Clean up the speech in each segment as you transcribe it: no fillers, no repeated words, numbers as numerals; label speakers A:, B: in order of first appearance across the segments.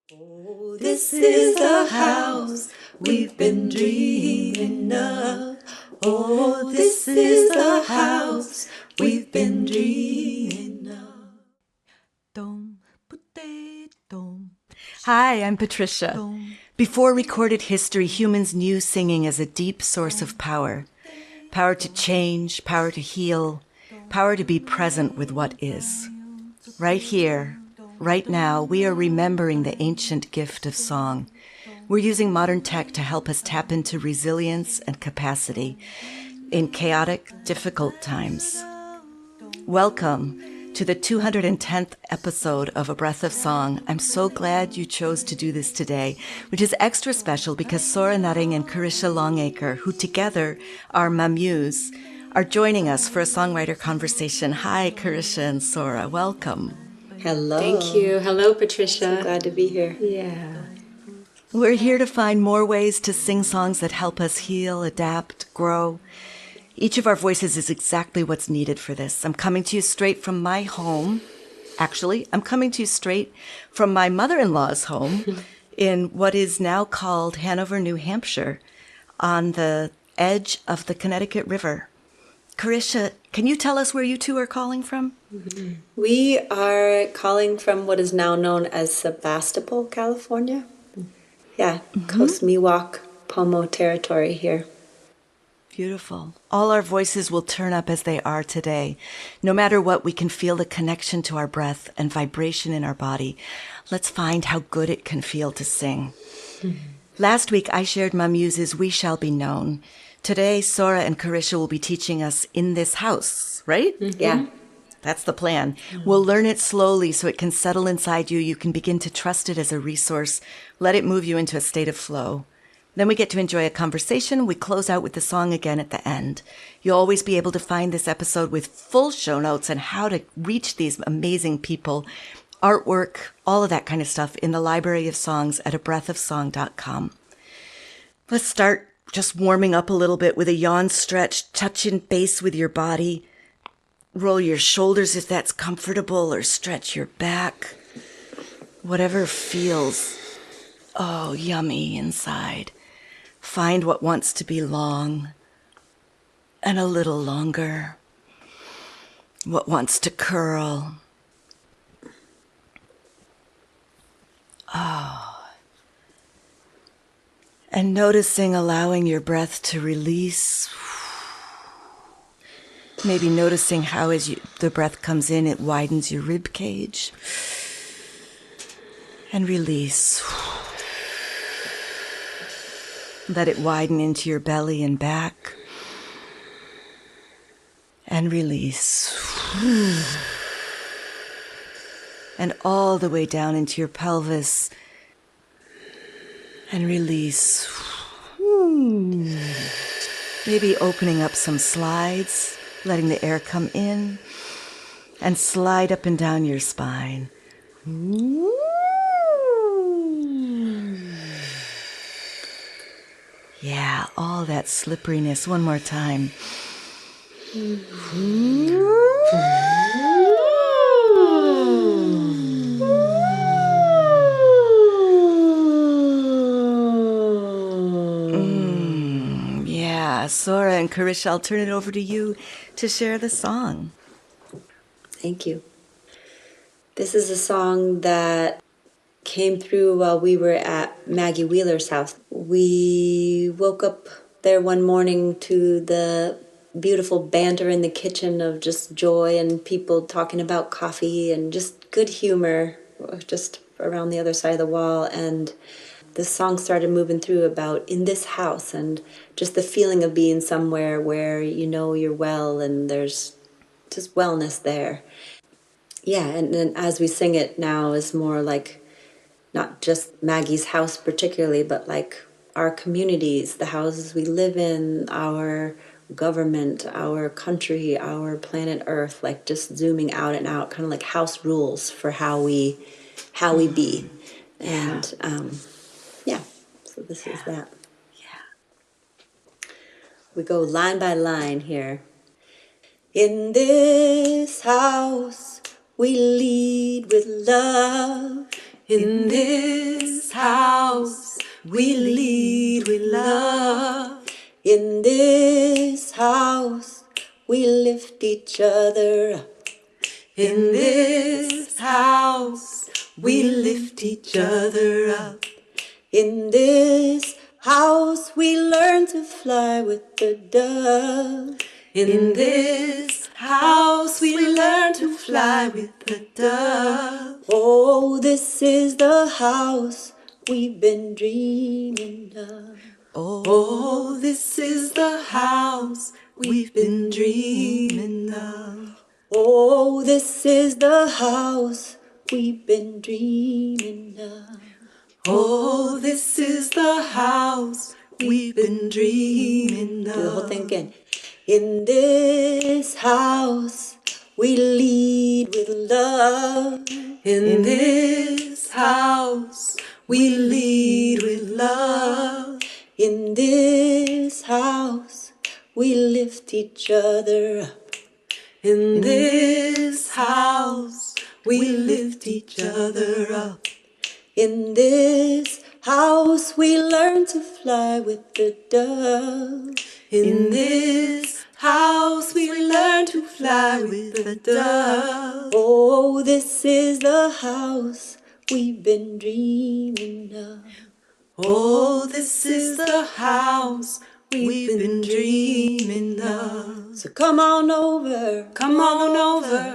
A: Oh, this is the house we've been dreaming of. Oh, this is the house we've been dreaming of. Hi, I'm Patricia. Before recorded history, humans knew singing as a deep source of power. Power to change, power to heal, power to be present with what is. Right here, right now, we are remembering the ancient gift of song. We're using modern tech to help us tap into resilience and capacity in chaotic, difficult times. Welcome to the 210th episode of A Breath of Song. I'm so glad you chose to do this today, which is extra special because Sorah Nutting and Karisha Longaker, who together are MaMuse, are joining us for a songwriter conversation. Hi, Karisha and Sorah. Welcome.
B: Hello.
C: Thank you. Hello, Patricia.
B: So glad to be here.
C: Yeah.
A: We're here to find more ways to sing songs that help us heal, adapt, grow. Each of our voices is exactly what's needed for this. I'm coming to you straight from my home. Actually, I'm coming to you straight from my mother-in-law's home in what is now called Hanover, New Hampshire, on the edge of the Connecticut River. Karisha, can you tell us where you two are calling from?
B: We are calling from what is now known as Sebastopol, California. Yeah, Coast Miwok, Pomo territory here.
A: Beautiful. All our voices will turn up as they are today. No matter what, we can feel the connection to our breath and vibration in our body. Let's find how good it can feel to sing. Last week, I shared MaMuse's We Shall Be Known. Today, Sorah and Karisha will be teaching us In This House, right?
B: Yeah.
A: That's the plan. We'll learn it slowly so it can settle inside you. You can begin to trust it as a resource. Let it move you into a state of flow. Then we get to enjoy a conversation. We close out with the song again at the end. You'll always be able to find this episode with full show notes and how to reach these amazing people, artwork, all of that kind of stuff in the library of songs at abreathofsong.com. Let's start just warming up a little bit with a yawn stretch, touching base with your body. Roll your shoulders if that's comfortable, or stretch your back. Whatever feels, yummy inside. Find what wants to be long and a little longer. What wants to curl. And noticing, allowing your breath to release. Maybe noticing how as the breath comes in, it widens your rib cage. And release. Let it widen into your belly and back. And release. And all the way down into your pelvis. And release. Maybe opening up some slides, letting the air come in, and slide up and down your spine. Yeah, all that slipperiness. One more time. Sorah and Karisha, I'll turn it over to you to share the song.
B: Thank you. This is a song that came through while we were at Maggie Wheeler's house. We woke up there one morning to the beautiful banter in the kitchen of just joy and people talking about coffee and just good humor just around the other side of the wall. And the song started moving through about in this house and just the feeling of being somewhere where you know you're well and there's just wellness there. Yeah, and then as we sing it now is more like not just Maggie's house particularly, but like our communities, the houses we live in, our government, our country, our planet Earth, like just zooming out and out, kind of like house rules for how we be. And so this is that. Yeah. We go line by line here. In this house we lead with love. In this house we lead with love. In this house we lift each other up. In this house we lift each other up. In this house we learn to fly with the dove. In this house we learn to fly with the dove. Oh, this is the house we've been dreaming of. Oh, this is the house we've been dreaming of. Oh, this is the house we've been dreaming of. Oh, this is the house we've been dreaming of. Do the whole thing again. In this house we lead with love. In this house we lead with love. In this house we lift each other up. In this house we lift each other up. In this house we learn to fly with the dove. In this house we learn to fly with the dove. Oh, this is the house we've been dreaming of. Oh, this is the house we've been dreaming of. So come on over,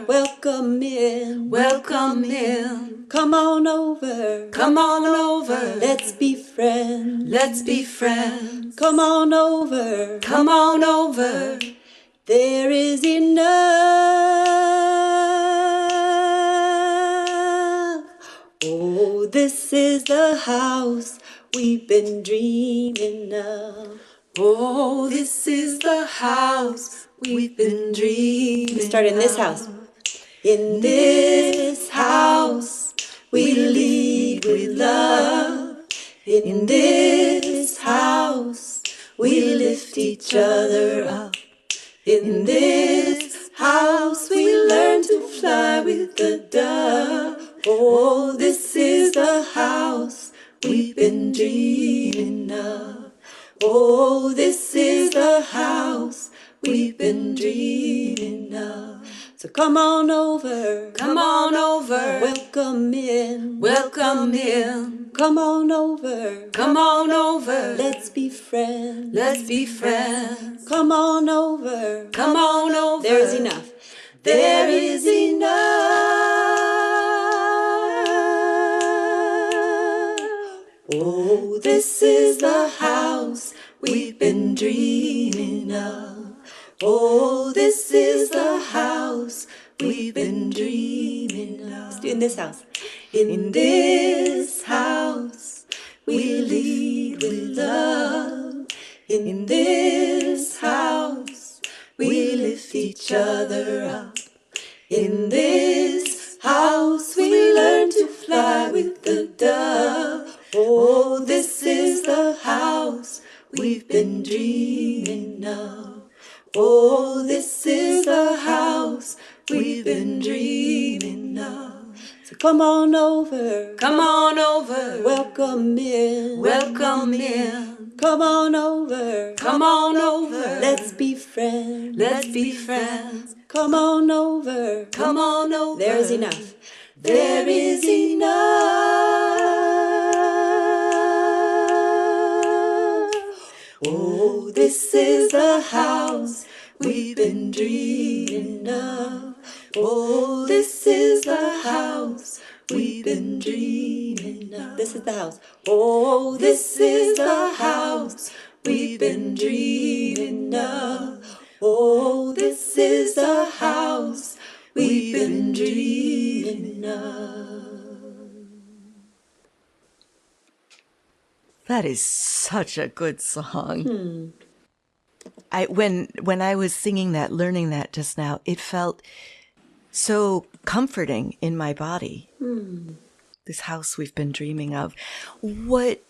B: welcome in, welcome in. Come on over, let's be friends, let's be friends. Come on over, there is enough. Oh, this is the house we've been dreaming of. Oh, this is the house we've been dreaming of. We start in this house. In this house we lead with love. In this house we lift each other up. In this house we learn to fly with the dove. Oh, this is the house we've been dreaming of. Oh, this is the house we've been dreaming of. So come on over, welcome in, welcome in. Come on over, let's be friends, let's be friends. Come on over, there's enough, there is enough. Oh, this is the house we've been dreaming of. Oh, this is the house we've been dreaming of. Let's do in this house. In this house we lead with love. In this house we lift each other up. In this house we learn to fly with the dove. Oh, this is the house we've been dreaming of. Oh, this is the house we've been dreaming of. So come on over, welcome in, welcome in. Come on over, let's be friends, let's be friends. Come on over, there's enough, there is enough. Oh, this is the house we've been dreaming of. Oh, this is the house we've been dreaming of. This is the house. Oh, this is the house we've been dreaming of. Oh, this is the house we've been dreaming of.
A: That is such a good song. When I was singing that, learning that just now, it felt so comforting in my body. This house we've been dreaming of. What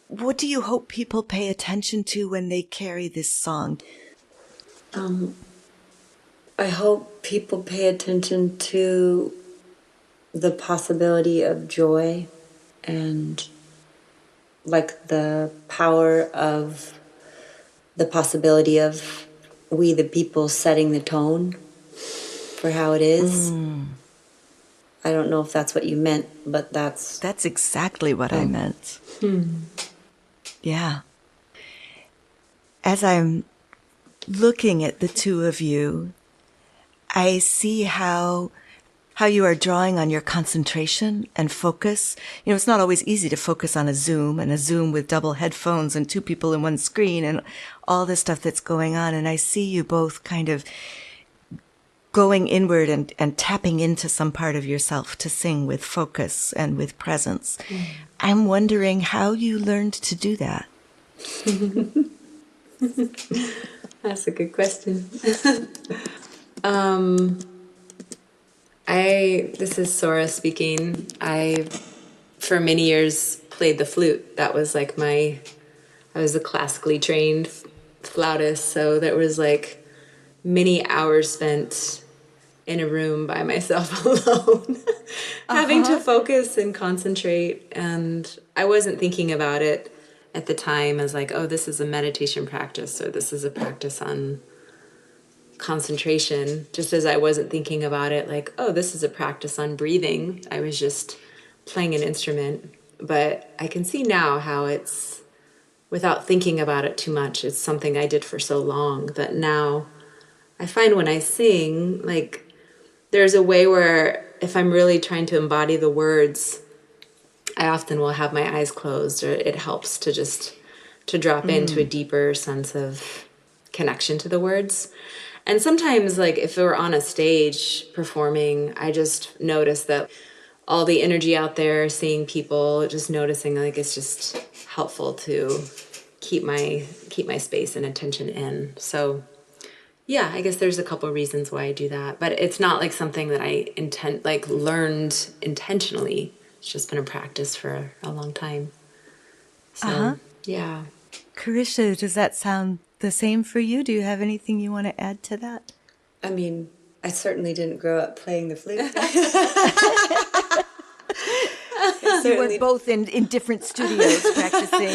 A: do you hope people pay attention to when they carry this song?
B: I hope people pay attention to the possibility of joy and like the power of the possibility of we the people setting the tone for how it is. I don't know if that's what you meant, but that's
A: exactly what I meant. Yeah. As I'm looking at the two of you, I see how you are drawing on your concentration and focus. You know, it's not always easy to focus on a Zoom with double headphones and two people in one screen and all this stuff that's going on. And I see you both kind of going inward and tapping into some part of yourself to sing with focus and with presence. I'm wondering how you learned to do that.
C: That's a good question. This is Sorah speaking. I, for many years, played the flute. That was like I was a classically trained flautist, so there was like many hours spent in a room by myself alone, having to focus and concentrate. And I wasn't thinking about it at the time as like, oh, this is a meditation practice, or this is a practice on concentration, just as I wasn't thinking about it like, oh, this is a practice on breathing. I was just playing an instrument. But I can see now how it's, without thinking about it too much, it's something I did for so long that now I find when I sing, like, there's a way where if I'm really trying to embody the words, I often will have my eyes closed, or it helps to just to drop into a deeper sense of connection to the words. And sometimes, like, if we're on a stage performing, I just notice that all the energy out there, seeing people, just noticing, like, it's just helpful to keep my space and attention in. So yeah, I guess there's a couple reasons why I do that, but it's not like something that I learned intentionally. It's just been a practice for a long time. So yeah.
A: Karisha, does that sound the same for you? Do you have anything you want to add to that?
B: I mean, I certainly didn't grow up playing the flute.
A: You were both in different studios practicing.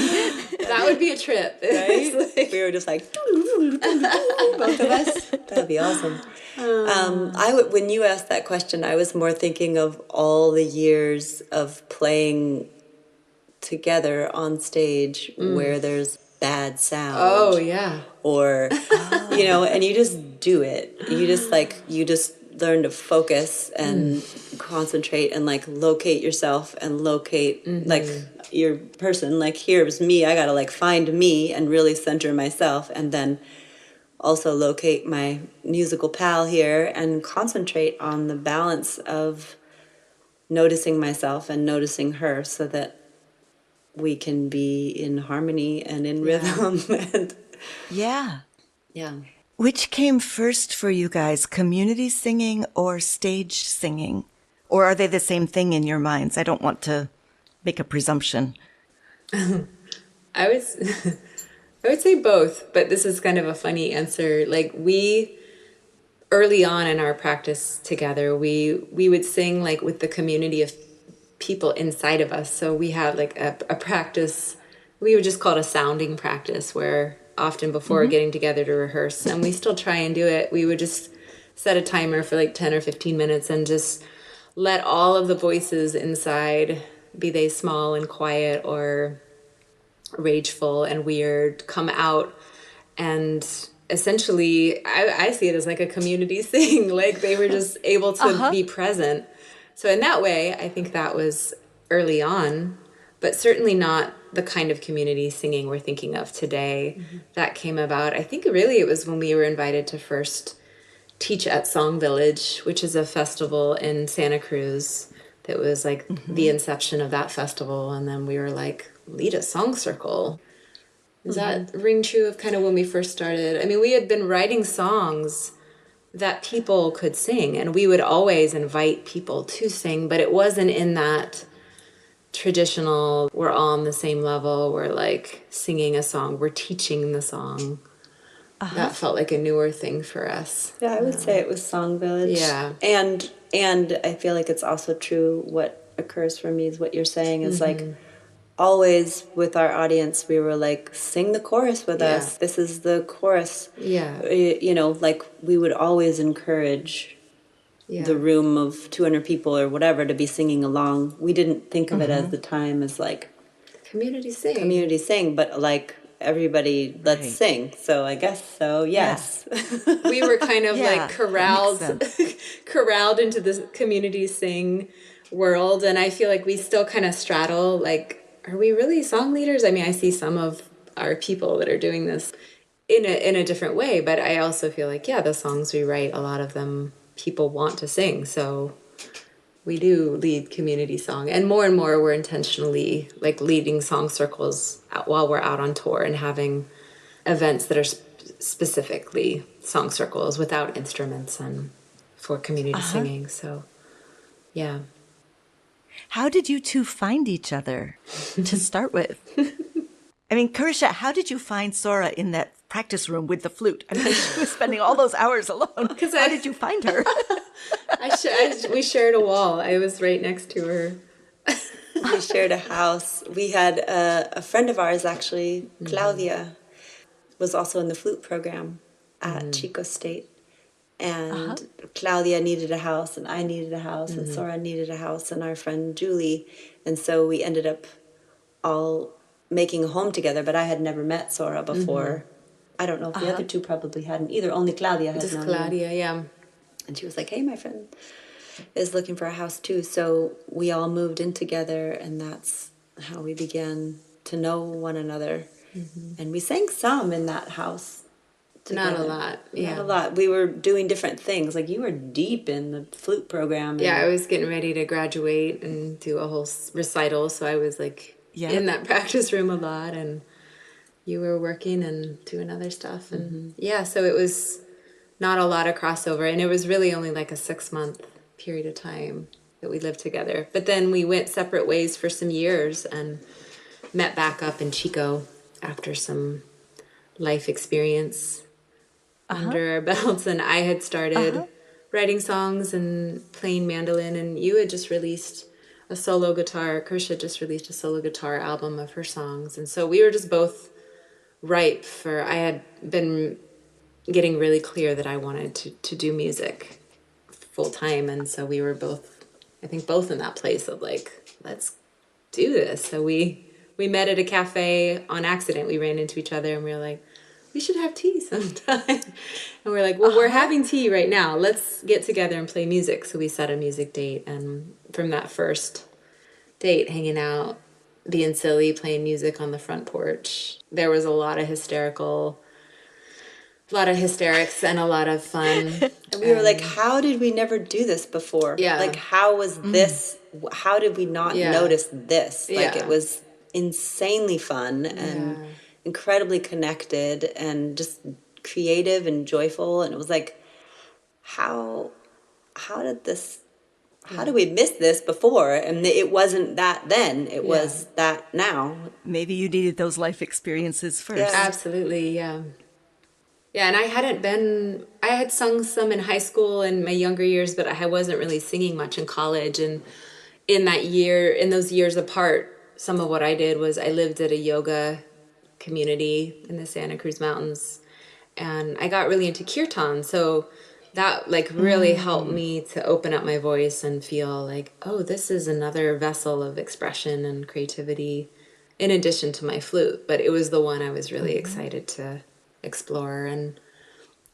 C: That would be a trip.
B: Right? We were just like, both of us. That'd be awesome. When you asked that question, I was more thinking of all the years of playing together on stage where there's bad sound.
C: Oh, yeah.
B: Or, and you just do it. You just learn to focus and concentrate and like locate yourself and locate like your person. Like, here's me. I got to like find me and really center myself, and then also locate my musical pal here and concentrate on the balance of noticing myself and noticing her, so that we can be in harmony and in rhythm. And
A: Yeah.
B: yeah.
A: Which came first for you guys, community singing or stage singing? Or are they the same thing in your minds? I don't want to make a presumption.
C: I would say both, but this is kind of a funny answer. Like, we, early on in our practice together, we would sing like with the community of people inside of us. So we have like a practice, we would just call it a sounding practice, where often before getting together to rehearse, and we still try and do it, we would just set a timer for like 10 or 15 minutes and just let all of the voices inside, be they small and quiet or rageful and weird, come out. And essentially, I see it as like a community thing. Like, they were just able to be present. So in that way, I think that was early on, but certainly not the kind of community singing we're thinking of today. That came about, I think really it was when we were invited to first teach at Song Village, which is a festival in Santa Cruz. That was like the inception of that festival. And then we were like, lead a song circle. Does that ring true of kind of when we first started? I mean, we had been writing songs that people could sing, and we would always invite people to sing, but it wasn't in that traditional, we're all on the same level, we're like singing a song, we're teaching the song. That felt like a newer thing for us.
B: Yeah, I would say it was Song Village.
C: Yeah.
B: And I feel like it's also true, what occurs for me is what you're saying is like, always with our audience, we were like, sing the chorus with us. This is the chorus.
C: Yeah.
B: You know, like we would always encourage the room of 200 people or whatever to be singing along. We didn't think of it as the time as like
C: community sing,
B: but like everybody, let's sing. So I guess so, yes.
A: Yeah.
C: We were kind of like corralled into this community sing world, and I feel like we still kind of straddle, like, are we really song leaders? I mean, I see some of our people that are doing this in a different way, but I also feel like, the songs we write, a lot of them people want to sing, so we do lead community song, and more we're intentionally like leading song circles while we're out on tour and having events that are specifically song circles without instruments and for community singing. So, yeah.
A: How did you two find each other to start with? I mean, Karisha, how did you find Sorah in that practice room with the flute? I mean, she was spending all those hours alone. How did you find her?
C: We shared a wall. I was right next to her.
B: We shared a house. We had a friend of ours, actually, Claudia, was also in the flute program at Chico State. And Claudia needed a house, and I needed a house, and Sorah needed a house, and our friend Julie. And so we ended up all making a home together, but I had never met Sorah before. I don't know if the other two probably hadn't either. Only Claudia had
C: Just
B: known
C: Claudia,
B: you.
C: yeah.
B: And she was like, hey, my friend is looking for a house too. So we all moved in together, and that's how we began to know one another. And we sang some in that house together.
C: Not a lot,
B: Not a lot. We were doing different things. Like, you were deep in the flute program.
C: Yeah, I was getting ready to graduate and do a whole recital, so I was like in that practice room a lot, and you were working and doing other stuff. And so it was not a lot of crossover, and it was really only like a 6-month period of time that we lived together. But then we went separate ways for some years and met back up in Chico after some life experience under our belts. And I had started writing songs and playing mandolin, and you had just released a solo guitar. Karisha just released a solo guitar album of her songs. And so we were just both ripe for, I had been getting really clear that I wanted to do music full time. And so we were both, I think both in that place of like, let's do this. So we met at a cafe on accident. We ran into each other and we were like, we should have tea sometime. And we're like, well, we're having tea right now. Let's get together and play music. So we set a music date. And from that first date, hanging out, being silly, playing music on the front porch, there was a lot of hysterics and a lot of fun.
B: And we were like, how did we never do this before?
C: Yeah.
B: Like, how was this, how did we not notice this? Like, it was insanely fun and incredibly connected and just creative and joyful. And it was like, how did we miss this before? And it wasn't that then, it was that now.
A: Maybe you needed those life experiences first.
B: Yeah.
C: Absolutely, yeah. Yeah, and I had sung some in high school in my younger years, but I wasn't really singing much in college. And in those years apart, some of what I did was I lived at a yoga community in the Santa Cruz Mountains, and I got really into kirtan. So that like really helped me to open up my voice and feel like, oh, this is another vessel of expression and creativity in addition to my flute. But it was the one I was really excited to explore. And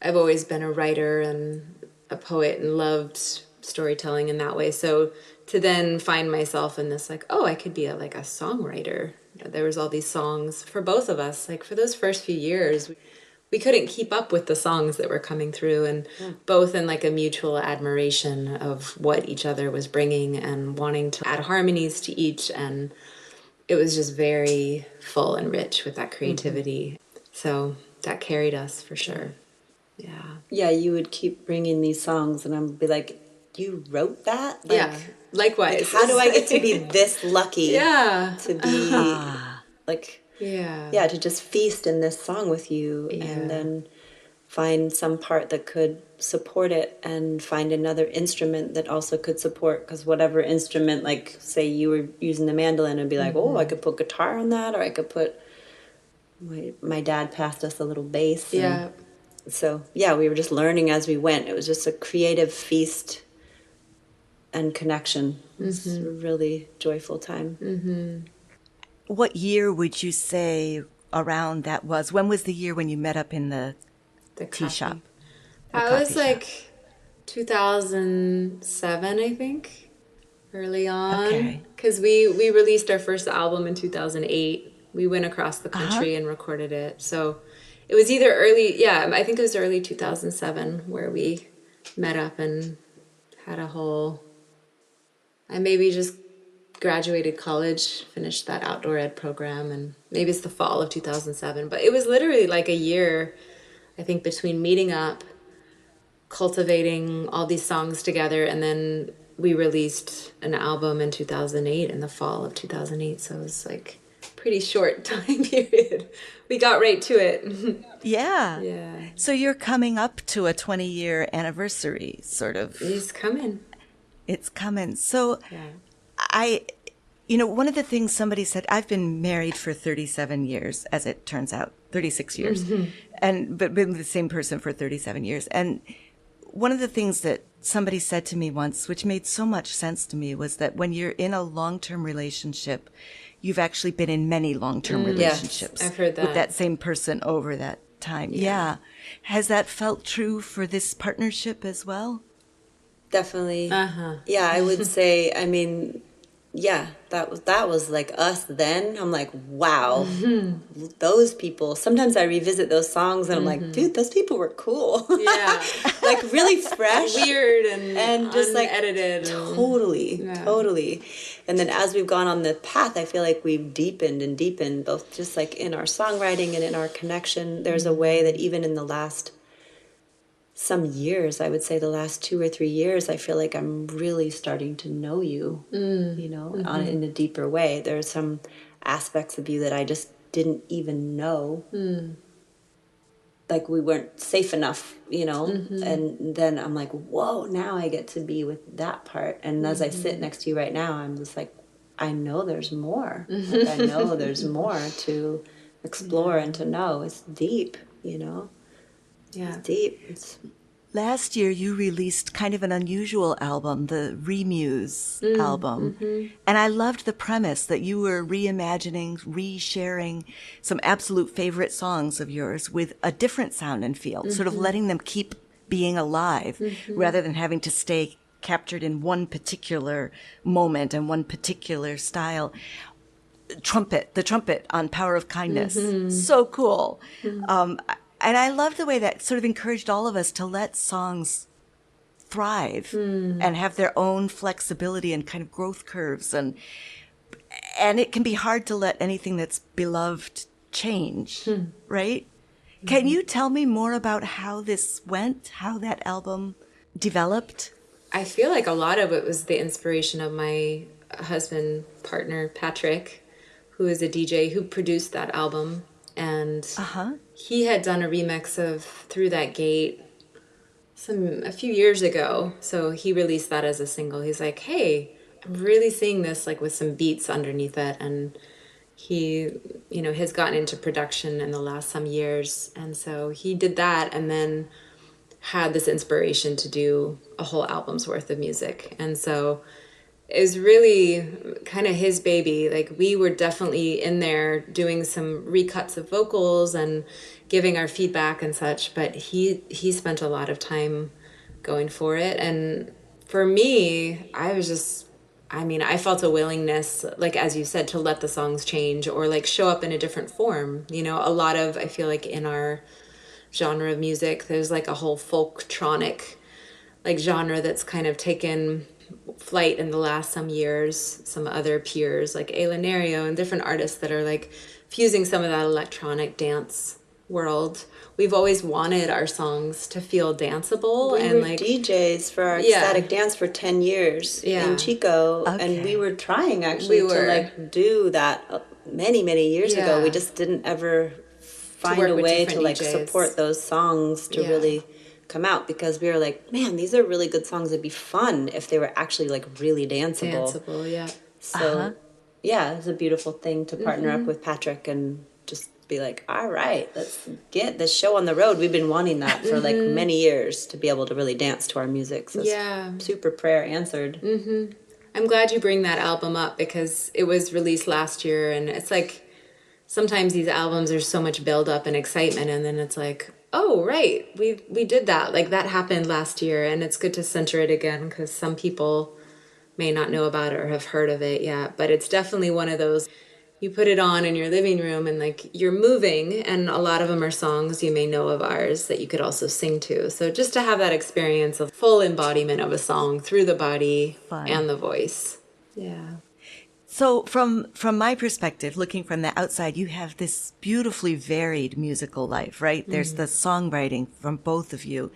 C: I've always been a writer and a poet and loved storytelling in that way. So to then find myself in this, like, oh, I could be a songwriter. There was all these songs for both of us. Like, for those first few years, we couldn't keep up with the songs that were coming through, and both in like a mutual admiration of what each other was bringing and wanting to add harmonies to each. And it was just very full and rich with that creativity. So that carried us for sure. Yeah.
B: Yeah, you would keep bringing these songs and I would be like, you wrote that? Like,
C: yeah. Likewise.
B: Like, how do I get to be this lucky? To be like, to just feast in this song with you. And then find some part that could support it and find another instrument that also could support, because whatever instrument, like say you were using the mandolin, and be like, oh, I could put guitar on that, or I could put, my dad passed us a little bass.
C: Yeah.
B: So yeah, we were just learning as we went. It was just a creative feast and connection. It was a really joyful time.
A: What year would you say around that was? When was the year when you met up in the tea shop?
C: That was like 2007, I think, early on.
A: Okay.
C: Because we released our first album in 2008. We went across the country and recorded it. So it was either I think it was early 2007 where we met up and had a whole... I maybe just graduated college, finished that outdoor ed program, and maybe it's the fall of 2007. But it was literally like a year, I think, between meeting up, cultivating all these songs together, and then we released an album in 2008, in the fall of 2008. So it was like pretty short time period. We got right to it.
A: Yeah.
C: Yeah.
A: So you're coming up to a 20-year anniversary, sort of.
C: It's coming.
A: It's coming. So
C: Yeah.
A: One of the things somebody said, I've been married for 37 years, as it turns out, 36 years, but been with the same person for 37 years. And one of the things that somebody said to me once, which made so much sense to me, was that when you're in a long-term relationship, you've actually been in many long-term relationships.
C: I've heard that.
A: With that same person over that time. Yeah. Has that felt true for this partnership as well?
B: Definitely. Yeah, I would say, I mean, yeah, that was like us then. I'm like, wow, those people. Sometimes I revisit those songs and I'm like, dude, those people were cool.
C: Yeah.
B: Like really fresh.
C: Weird and
B: just like
C: unedited.
B: Totally. And then as we've gone on the path, I feel like we've deepened and deepened, both just like in our songwriting and in our connection. There's a way that even in the last some years, I would say the last 2 or 3 years, I feel like I'm really starting to know you, in a deeper way. There are some aspects of you that I just didn't even know. Like we weren't safe enough, and then I'm like, whoa, now I get to be with that part. And as I sit next to you right now, I'm just like, I know there's more. Like, I know there's more to explore and to know. It's deep, Yeah. It's deep.
A: Last year, you released kind of an unusual album, the Muse album. And I loved the premise that you were reimagining, resharing some absolute favorite songs of yours with a different sound and feel, sort of letting them keep being alive rather than having to stay captured in one particular moment and one particular style. The trumpet on Power of Kindness. So cool. And I love the way that sort of encouraged all of us to let songs thrive and have their own flexibility and kind of growth curves. And it can be hard to let anything that's beloved change, right? Can you tell me more about how this went, how that album developed?
C: I feel like a lot of it was the inspiration of my husband, partner, Patrick, who is a DJ who produced that album. And he had done a remix of Through That Gate a few years ago. So he released that as a single. He's like, hey, I'm really seeing this like with some beats underneath it. And he, has gotten into production in the last some years. And so he did that and then had this inspiration to do a whole album's worth of music. And so it was really kind of his baby. Like we were definitely in there doing some recuts of vocals and giving our feedback and such, but he spent a lot of time going for it. And for me, I felt a willingness, like as you said, to let the songs change or like show up in a different form. A lot of, I feel like in our genre of music, there's like a whole folktronic like genre that's kind of taken flight in the last some years. Some other peers like Alanerio and different artists that are like fusing some of that electronic dance world. We've always wanted our songs to feel danceable.
B: We were DJs for our ecstatic dance for 10 years in Chico, and we were trying actually to like do that many years ago. We just didn't ever find
C: work
B: a
C: with
B: way
C: different
B: to like
C: DJs.
B: support those songs to really come out, because we were like, man, these are really good songs. It'd be fun if they were actually like really danceable.
C: Danceable, yeah.
B: So yeah, it's a beautiful thing to partner up with Patrick and just be like, all right, let's get this show on the road. We've been wanting that for like many years, to be able to really dance to our music. So it's super prayer answered.
C: I'm glad you bring that album up, because it was released last year, and it's like sometimes these albums, there's so much build up and excitement, and then it's like, oh right, we did that, like that happened last year. And it's good to center it again, because some people may not know about it or have heard of it yet. But it's definitely one of those, you put it on in your living room and like you're moving, and a lot of them are songs you may know of ours that you could also sing to. So just to have that experience of full embodiment of a song through the body and the voice. Yeah.
A: So from my perspective, looking from the outside, you have this beautifully varied musical life, right? There's the songwriting from both of you,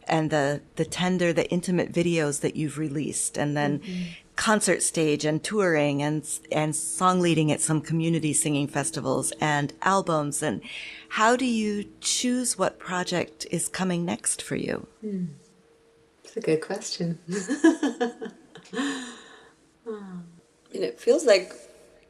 A: and the tender, the intimate videos that you've released, and then concert stage and touring and song leading at some community singing festivals and albums. And how do you choose what project is coming next for you?
C: It's a good question.
B: And it feels like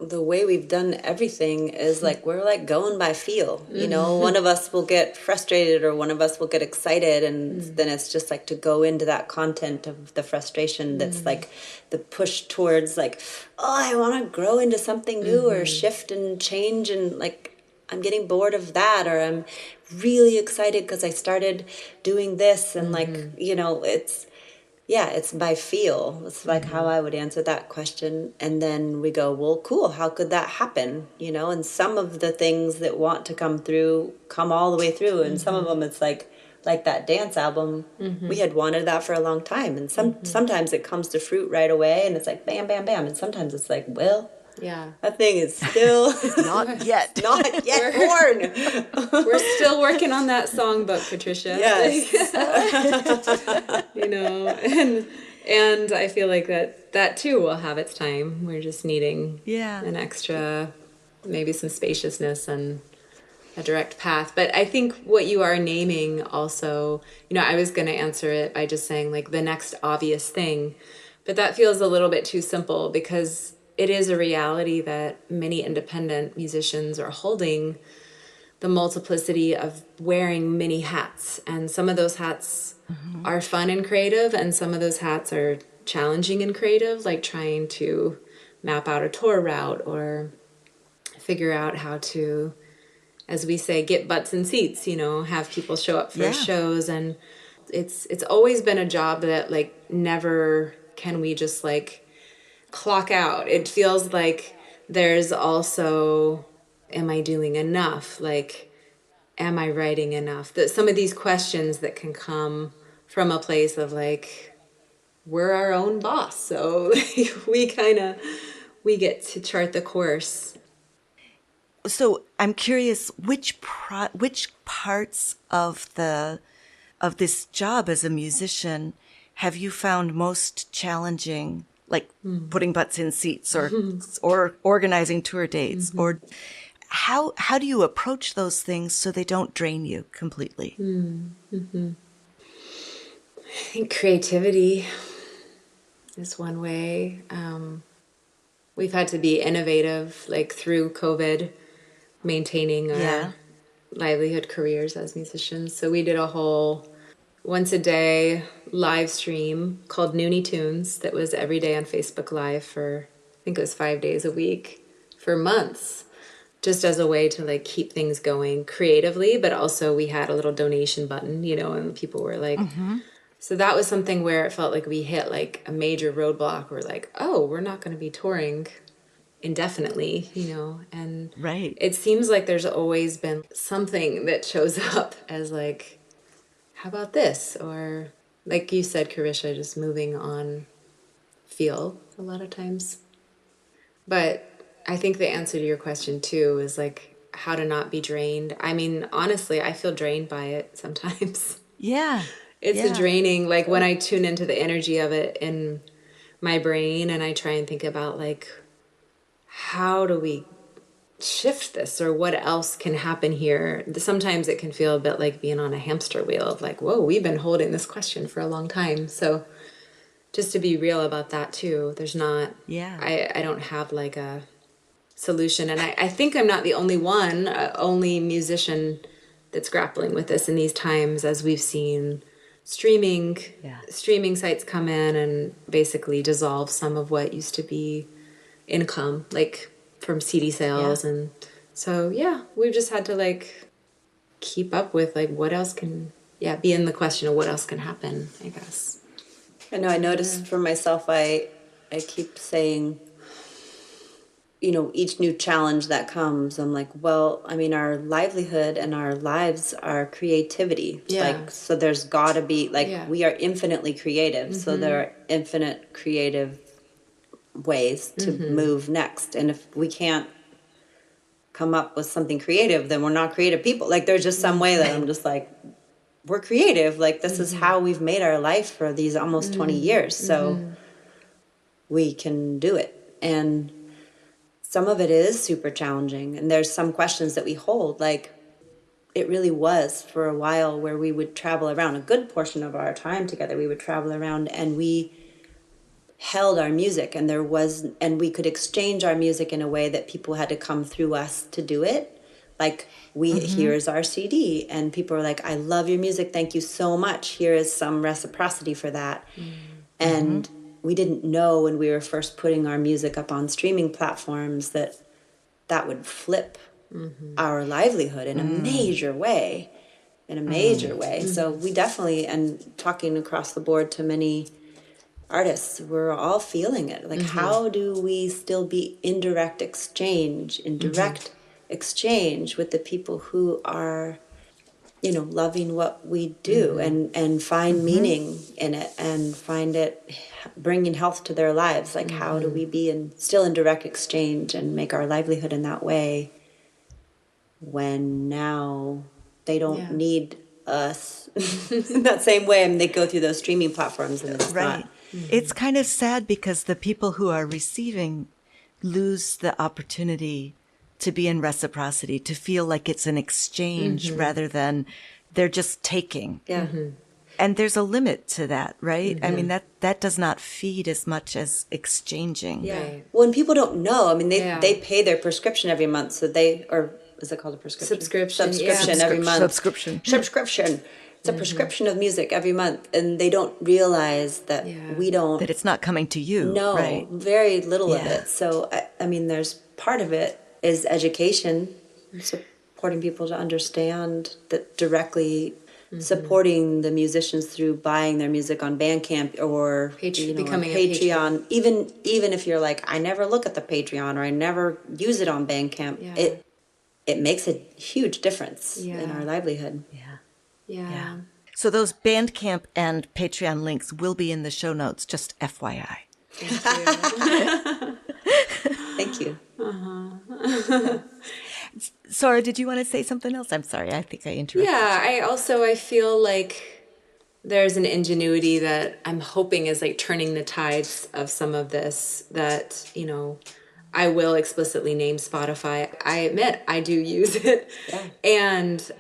B: the way we've done everything is like we're like going by feel. You know, one of us will get frustrated or one of us will get excited, and then it's just like to go into that content of the frustration that's like the push towards like, oh, I want to grow into something new or shift and change, and like I'm getting bored of that, or I'm really excited because I started doing this, and like, you know, it's by feel. It's like how I would answer that question. And then we go, well, cool, how could that happen? You know, and some of the things that want to come through come all the way through. And some of them it's like that dance album, we had wanted that for a long time. And sometimes it comes to fruit right away and it's like bam, bam, bam. And sometimes it's like, well, that thing is still
A: Not yet.
B: not yet born.
C: We're still working on that songbook, Patricia.
B: Yes.
C: You know, and I feel like that too will have its time. We're just needing an extra, maybe some spaciousness and a direct path. But I think what you are naming also, you know, I was going to answer it by just saying like the next obvious thing, but that feels a little bit too simple, because it is a reality that many independent musicians are holding the multiplicity of wearing many hats. And some of those hats are fun and creative, and some of those hats are challenging and creative, like trying to map out a tour route or figure out how to, as we say, get butts in seats, you know, have people show up for shows. And it's always been a job that like never can we just like clock out. It feels like there's also, am I doing enough? Like, am I writing enough? That some of these questions that can come from a place of like, we're our own boss, so we get to chart the course.
A: So I'm curious, which parts of this job as a musician have you found most challenging? Like putting butts in seats or organizing tour dates, or how do you approach those things so they don't drain you completely?
C: I think creativity is one way. We've had to be innovative, like through COVID, maintaining our livelihood careers as musicians. So we did a whole once a day live stream called Noonie Tunes that was every day on Facebook Live for, I think it was 5 days a week for months, just as a way to like keep things going creatively. But also we had a little donation button, you know, and people were like, so that was something where it felt like we hit like a major roadblock. We're like, oh, we're not going to be touring indefinitely, you know, and it seems like there's always been something that shows up as like, how about this? Or like you said, Karisha, just moving on feel a lot of times. But I think the answer to your question too is like how to not be drained. I mean, honestly, I feel drained by it sometimes. It's a draining, like when I tune into the energy of it in my brain and I try and think about like, how do we shift this, or what else can happen here? Sometimes it can feel a bit like being on a hamster wheel of like, whoa, we've been holding this question for a long time. So just to be real about that too, there's not, I don't have like a solution. And I think I'm not the only musician that's grappling with this in these times, as we've seen streaming sites come in and basically dissolve some of what used to be income, like from CD sales. And so, we've just had to like keep up with like what else can, be in the question of what else can happen, I guess.
B: I know I noticed for myself, I keep saying, you know, each new challenge that comes, I'm like, well, I mean, our livelihood and our lives are creativity. Like, so there's gotta be, like, we are infinitely creative. So there are infinite creative ways to move next. And if we can't come up with something creative, then we're not creative people. Like, there's just some way that I'm just like, we're creative. Like, this is how we've made our life for these almost 20 years. So we can do it. And some of it is super challenging. And there's some questions that we hold. Like, it really was for a while where we would travel around. A good portion of our time together, we would travel around and we held our music, and we could exchange our music in a way that people had to come through us to do it. Like, here's our CD, and people are like, I love your music, thank you so much, here is some reciprocity for that. And we didn't know when we were first putting our music up on streaming platforms that would flip our livelihood in a major way. So we definitely, and talking across the board to many artists, we're all feeling it. Like, how do we still be in direct exchange with the people who are, you know, loving what we do and find meaning in it and find it bringing health to their lives? Like, how do we be still in direct exchange and make our livelihood in that way when now they don't need us in that same way? I mean, they go through those streaming platforms and it's not.
A: It's kind of sad because the people who are receiving lose the opportunity to be in reciprocity, to feel like it's an exchange rather than they're just taking. And there's a limit to that, right? I mean, that does not feed as much as exchanging.
B: Well, and people don't know. I mean, they pay their prescription every month, so or is it called a prescription? Subscription every month. Subscription. It's a prescription of music every month, and they don't realize that we don't.
A: That it's not coming to you.
B: No,
A: right?
B: Very little of it. So, I mean, there's part of it is education, supporting people to understand that directly supporting the musicians through buying their music on Bandcamp or
C: becoming
B: a Patreon. Even if you're like, I never look at the Patreon or I never use it on Bandcamp, it makes a huge difference in our livelihood.
A: Yeah. So those Bandcamp and Patreon links will be in the show notes, just FYI.
B: Thank you.
A: Sorah, did you want to say something else? I'm sorry, I think I interrupted.
C: I feel like there's an ingenuity that I'm hoping is like turning the tides of some of this, that, you know, I will explicitly name Spotify. I admit I do use it.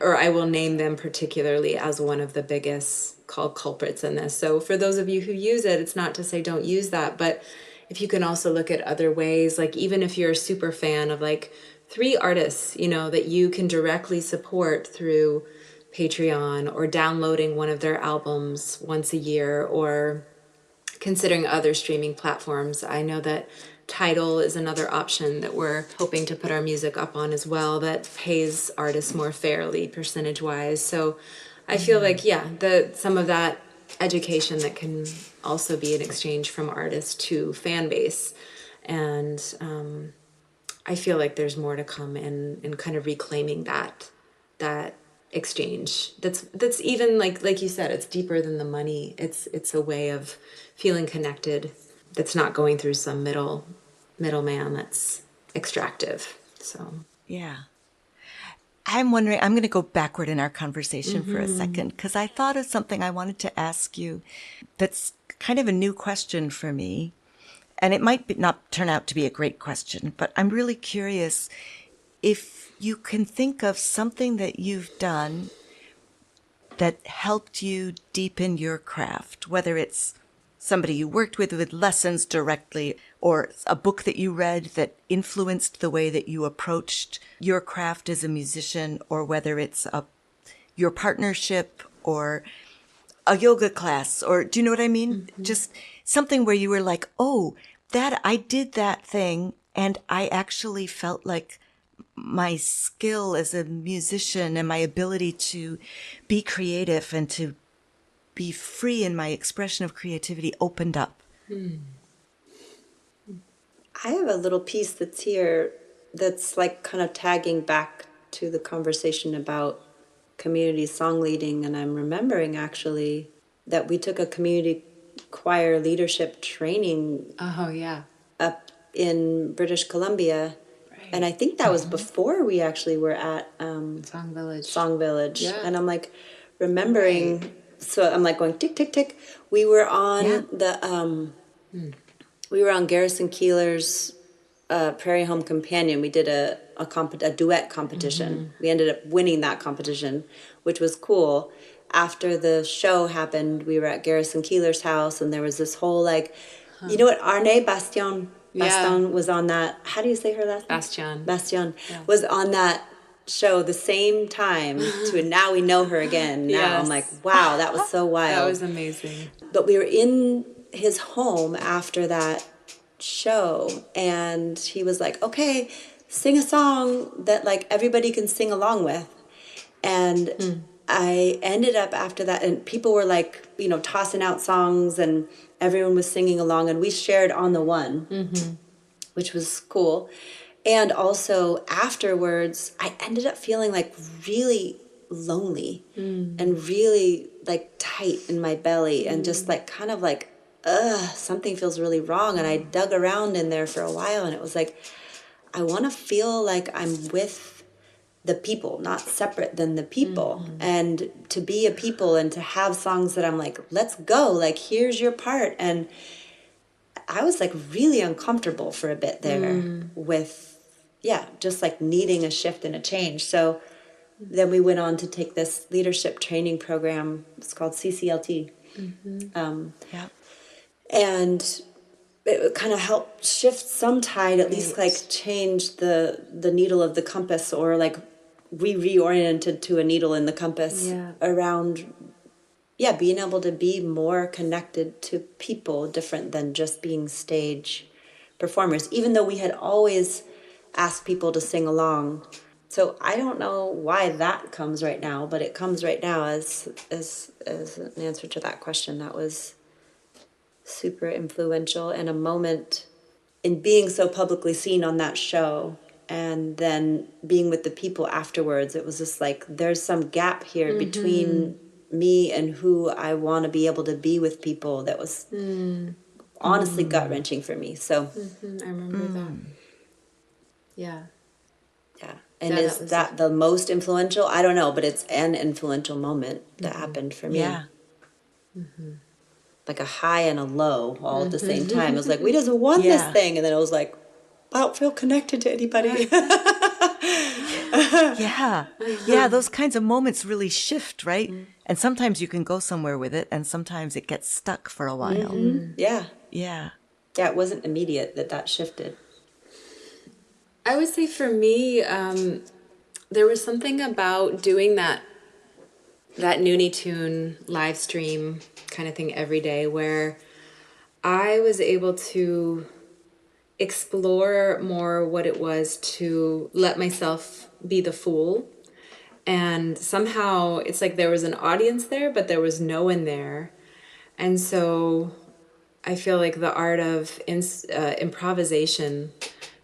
C: Or I will name them particularly as one of the biggest culprits in this. So for those of you who use it, it's not to say don't use that, but if you can also look at other ways, like even if you're a super fan of like 3 artists, you know, that you can directly support through Patreon or downloading one of their albums once a year or considering other streaming platforms. I know that Tidal is another option that we're hoping to put our music up on as well, that pays artists more fairly percentage-wise. So I feel like, some of that education that can also be an exchange from artist to fan base. And I feel like there's more to come in kind of reclaiming that exchange. That's even like you said, it's deeper than the money. It's a way of feeling connected that's not going through some middleman that's extractive. So
A: I'm wondering, I'm going to go backward in our conversation for a second, because I thought of something I wanted to ask you that's kind of a new question for me. And it might not turn out to be a great question, but I'm really curious. if you can think of something that you've done that helped you deepen your craft, whether it's somebody you worked with lessons directly, or a book that you read that influenced the way that you approached your craft as a musician, or whether it's your partnership or a yoga class, or do you know what I mean? Mm-hmm. Just something where you were like, oh, that I did that thing and I actually felt like my skill as a musician and my ability to be creative and to be free in my expression of creativity opened up.
B: I have a little piece that's here that's like kind of tagging back to the conversation about community song leading, and I'm remembering actually that we took a community choir leadership training up in British Columbia. Right. And I think that was before we actually were at Song Village. Yeah. And I'm like remembering, so I'm like going tick, tick, tick. We were on we were on Garrison Keillor's Prairie Home Companion. We did a duet competition. Mm-hmm. We ended up winning that competition, which was cool. After the show happened, we were at Garrison Keillor's house, and there was this whole you know what, Arne Bastion was on that. How do you say her last name? Bastion was on that show the same time to now we know her again. Now I'm like, wow, that was so wild.
C: That was amazing.
B: But we were in his home after that show, and he was like, okay, sing a song that like everybody can sing along with. And I ended up after that, and people were like, you know, tossing out songs and everyone was singing along, and we shared On the One, which was cool. And also afterwards, I ended up feeling like really lonely and really like tight in my belly and just like kind of like, something feels really wrong. And I dug around in there for a while, and it was like, I want to feel like I'm with the people, not separate than the people, and to be a people and to have songs that I'm like, let's go, like, here's your part. And I was like really uncomfortable for a bit there with, just like needing a shift and a change. So then we went on to take this leadership training program. It's called CCLT. And it kind of helped shift some tide, at least like change the needle of the compass, or like we reoriented to a needle in the compass around, being able to be more connected to people different than just being stage performers, even though we had always asked people to sing along. So I don't know why that comes right now, but it comes right now as an answer to that question. That was super influential, and a moment in being so publicly seen on that show, and then being with the people afterwards. It was just like, there's some gap here between me and who I want to be able to be with people. That was honestly gut-wrenching for me. So
C: I remember that. Yeah.
B: And is that the most influential? I don't know, but it's an influential moment that happened for me. Like a high and a low all at the same time. It was like, we just won this thing. And then it was like, I don't feel connected to anybody.
A: Those kinds of moments really shift, right? And sometimes you can go somewhere with it, and sometimes it gets stuck for a while.
B: Yeah, it wasn't immediate that shifted.
C: I would say for me, there was something about doing that Noonie Tune live stream kind of thing every day, where I was able to explore more what it was to let myself be the fool. And somehow it's like there was an audience there, but there was no one there. And so I feel like the art of improvisation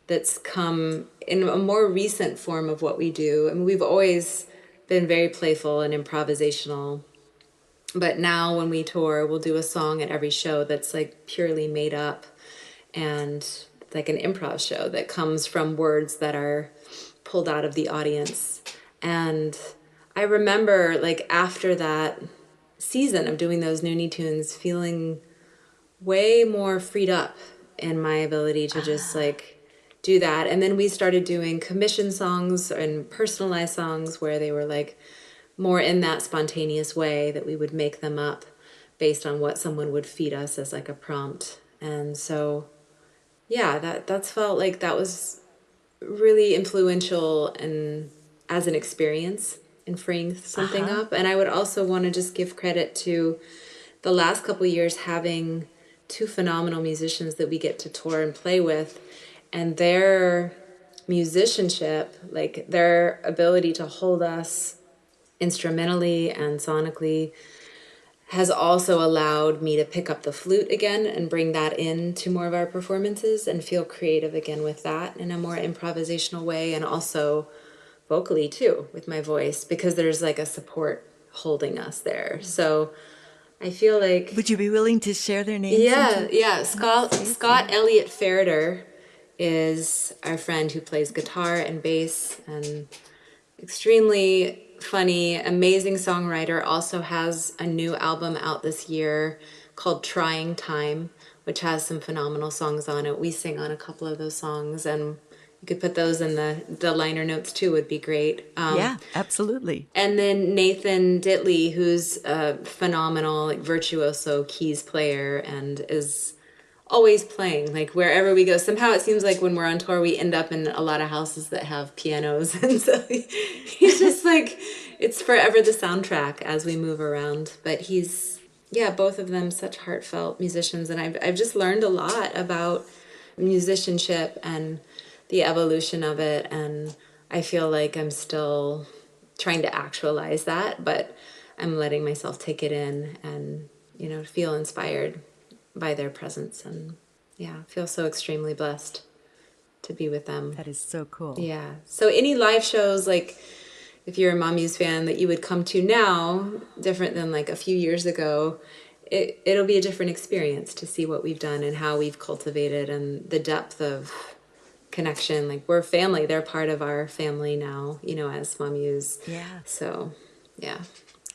C: that's come in a more recent form of what we do. I mean, we've always been very playful and improvisational, but now when we tour, we'll do a song at every show that's like purely made up, and like an improv show that comes from words that are pulled out of the audience. And I remember like after that season of doing those Noonie Tunes, feeling way more freed up in my ability to just like do that. And then we started doing commission songs and personalized songs where they were like more in that spontaneous way that we would make them up based on what someone would feed us as like a prompt. And so, yeah, that's felt like that was really influential and as an experience in freeing something up. And I would also want to just give credit to the last couple years having two phenomenal musicians that we get to tour and play with, and their musicianship, like their ability to hold us instrumentally and sonically, has also allowed me to pick up the flute again and bring that into more of our performances and feel creative again with that in a more improvisational way, and also vocally too with my voice, because there's like a support holding us there. So I feel like...
A: Would you be willing to share their names?
C: Yeah. Scott Elliott Ferreter is our friend who plays guitar and bass and extremely funny, amazing songwriter. Also has a new album out this year called Trying Time, which has some phenomenal songs on it. We sing on a couple of those songs, and you could put those in the liner notes too, would be great.
A: Yeah, absolutely.
C: And then Nathan Ditley, who's a phenomenal like virtuoso keys player and is always playing, like wherever we go. Somehow it seems like when we're on tour, we end up in a lot of houses that have pianos. And so he's just like, it's forever the soundtrack as we move around. But he's, yeah, both of them such heartfelt musicians. And I've just learned a lot about musicianship and the evolution of it. And I feel like I'm still trying to actualize that, but I'm letting myself take it in and, you know, feel inspired by their presence, and yeah, feel so extremely blessed to be with them.
A: That is so cool.
C: Yeah. So any live shows, like if you're a MaMuse fan, that you would come to now, different than like a few years ago, it'll be a different experience to see what we've done and how we've cultivated and the depth of connection. Like we're family. They're part of our family now, you know, as MaMuse.
A: Yeah.
C: So, yeah.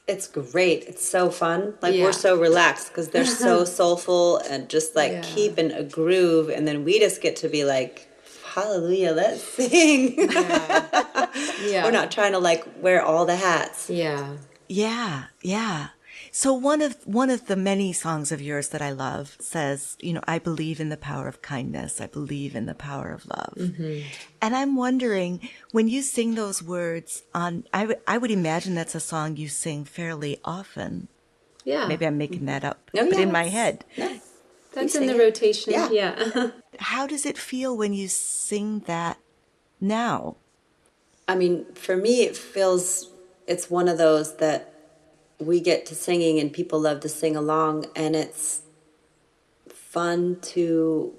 B: It's great. It's so fun. Like
C: Yeah.
B: we're so relaxed because they're so soulful and just like keeping a groove, and then we just get to be like, hallelujah, let's sing.
C: Yeah.
B: We're not trying to like wear all the hats.
C: Yeah.
A: Yeah, yeah. So one of the many songs of yours that I love says, you know, I believe in the power of kindness. I believe in the power of love. Mm-hmm. And I'm wondering, when you sing those words on, I would imagine that's a song you sing fairly often.
C: Yeah.
A: Maybe I'm making that up,
B: Oh,
A: but
B: yeah,
A: in my head.
B: No.
C: That's
B: We
C: in
B: sing
C: the
B: it.
C: rotation.
B: Yeah.
C: Yeah.
A: How does it feel when you sing that now?
B: I mean, for me, it's one of those that we get to singing and people love to sing along, and it's fun to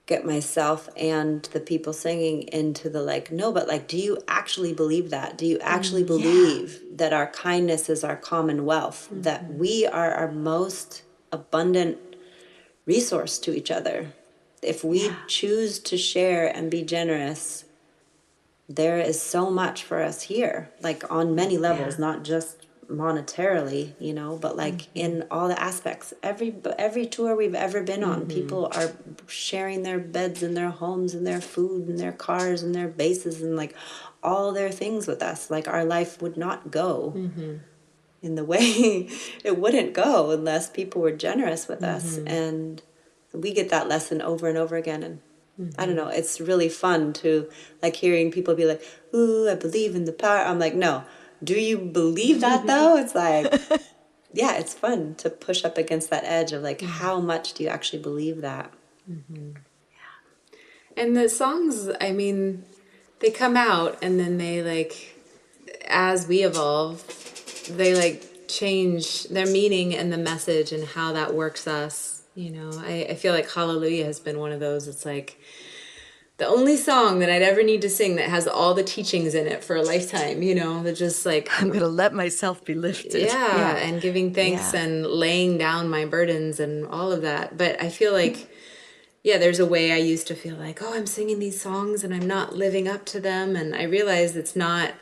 B: get myself and the people singing into the like, no, but like, do you actually believe that? Do you actually believe that our kindness is our commonwealth, that we are our most abundant resource to each other? If we choose to share and be generous, there is so much for us here, like on many levels, not just monetarily, you know, but like in all the aspects. Every tour we've ever been on, people are sharing their beds and their homes and their food and their cars and their bases and like all their things with us. Like our life would not go in the way it wouldn't go unless people were generous with us. And we get that lesson over and over again. And I don't know, it's really fun to like hearing people be like, ooh, I believe in the power. I'm like, no. Do you believe that though? It's like, yeah, it's fun to push up against that edge of like, how much do you actually believe that?
C: And the songs, I mean, they come out and then they like, as we evolve, they like change their meaning and the message and how that works us. You know, I feel like Hallelujah has been one of those. It's like the only song that I'd ever need to sing that has all the teachings in it for a lifetime, you know, that just like...
A: I'm going to let myself be lifted.
C: Yeah, and giving thanks and laying down my burdens and all of that. But I feel like, yeah, there's a way I used to feel like, oh, I'm singing these songs and I'm not living up to them. And I realized it's not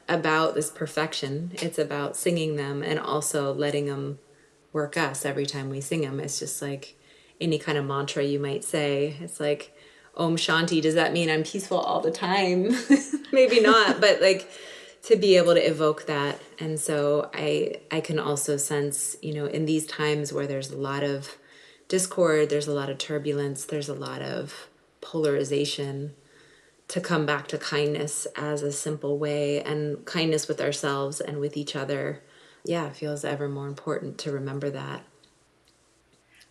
C: about this perfection. It's about singing them and also letting them work us every time we sing them. It's just like any kind of mantra you might say. It's like, Om Shanti. Does that mean I'm peaceful all the time? Maybe not, but like to be able to evoke that. And so I can also sense, you know, in these times where there's a lot of discord, there's a lot of turbulence, there's a lot of polarization, to come back to kindness as a simple way, and kindness with ourselves and with each other. Yeah, it feels ever more important to remember that.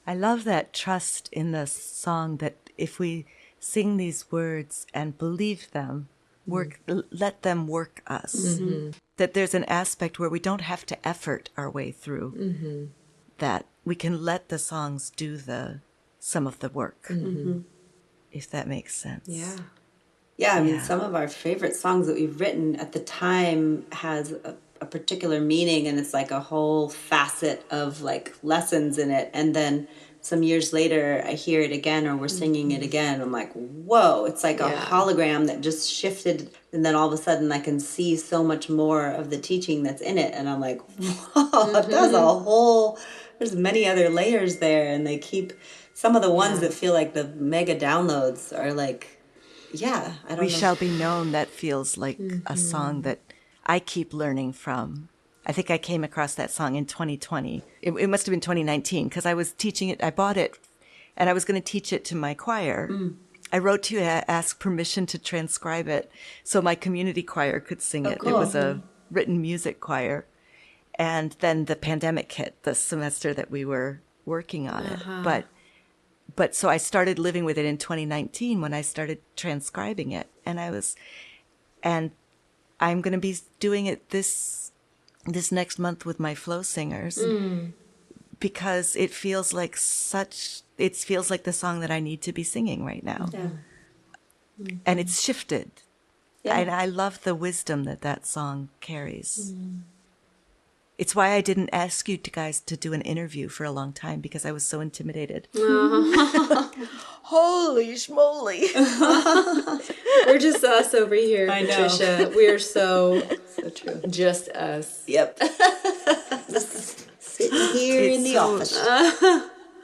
A: I love that trust in the song that if we sing these words and believe them, let them work us. That there's an aspect where we don't have to effort our way through. That we can let the songs do some of the work. If that makes sense.
C: Yeah.
B: Yeah, I mean, some of our favorite songs that we've written at the time has a particular meaning, and it's like a whole facet of like lessons in it. And then some years later, I hear it again, or we're singing it again. I'm like, whoa, it's like a hologram that just shifted. And then all of a sudden I can see so much more of the teaching that's in it. And I'm like, whoa, that's a whole, there's many other layers there. And they keep, some of the ones that feel like the mega downloads are like, I don't know.
A: We Shall Be Known, that feels like a song that I keep learning from. I think I came across that song in 2020. It must have been 2019 because I was teaching it. I bought it and I was going to teach it to my choir. I wrote to ask permission to transcribe it so my community choir could sing it.
B: Cool.
A: It was a written music choir. And then the pandemic hit the semester that we were working on it. But so I started living with it in 2019 when I started transcribing it. And I'm going to be doing it this next month with my flow singers because it feels like the song that I need to be singing right now. And it's shifted. And I love the wisdom that song carries. It's why I didn't ask you guys to do an interview for a long time because I was so intimidated. Holy schmoly.
C: We're just us over here,
B: I know.
C: Patricia. We are so
B: true.
C: just us.
B: Yep. Sitting here in the office.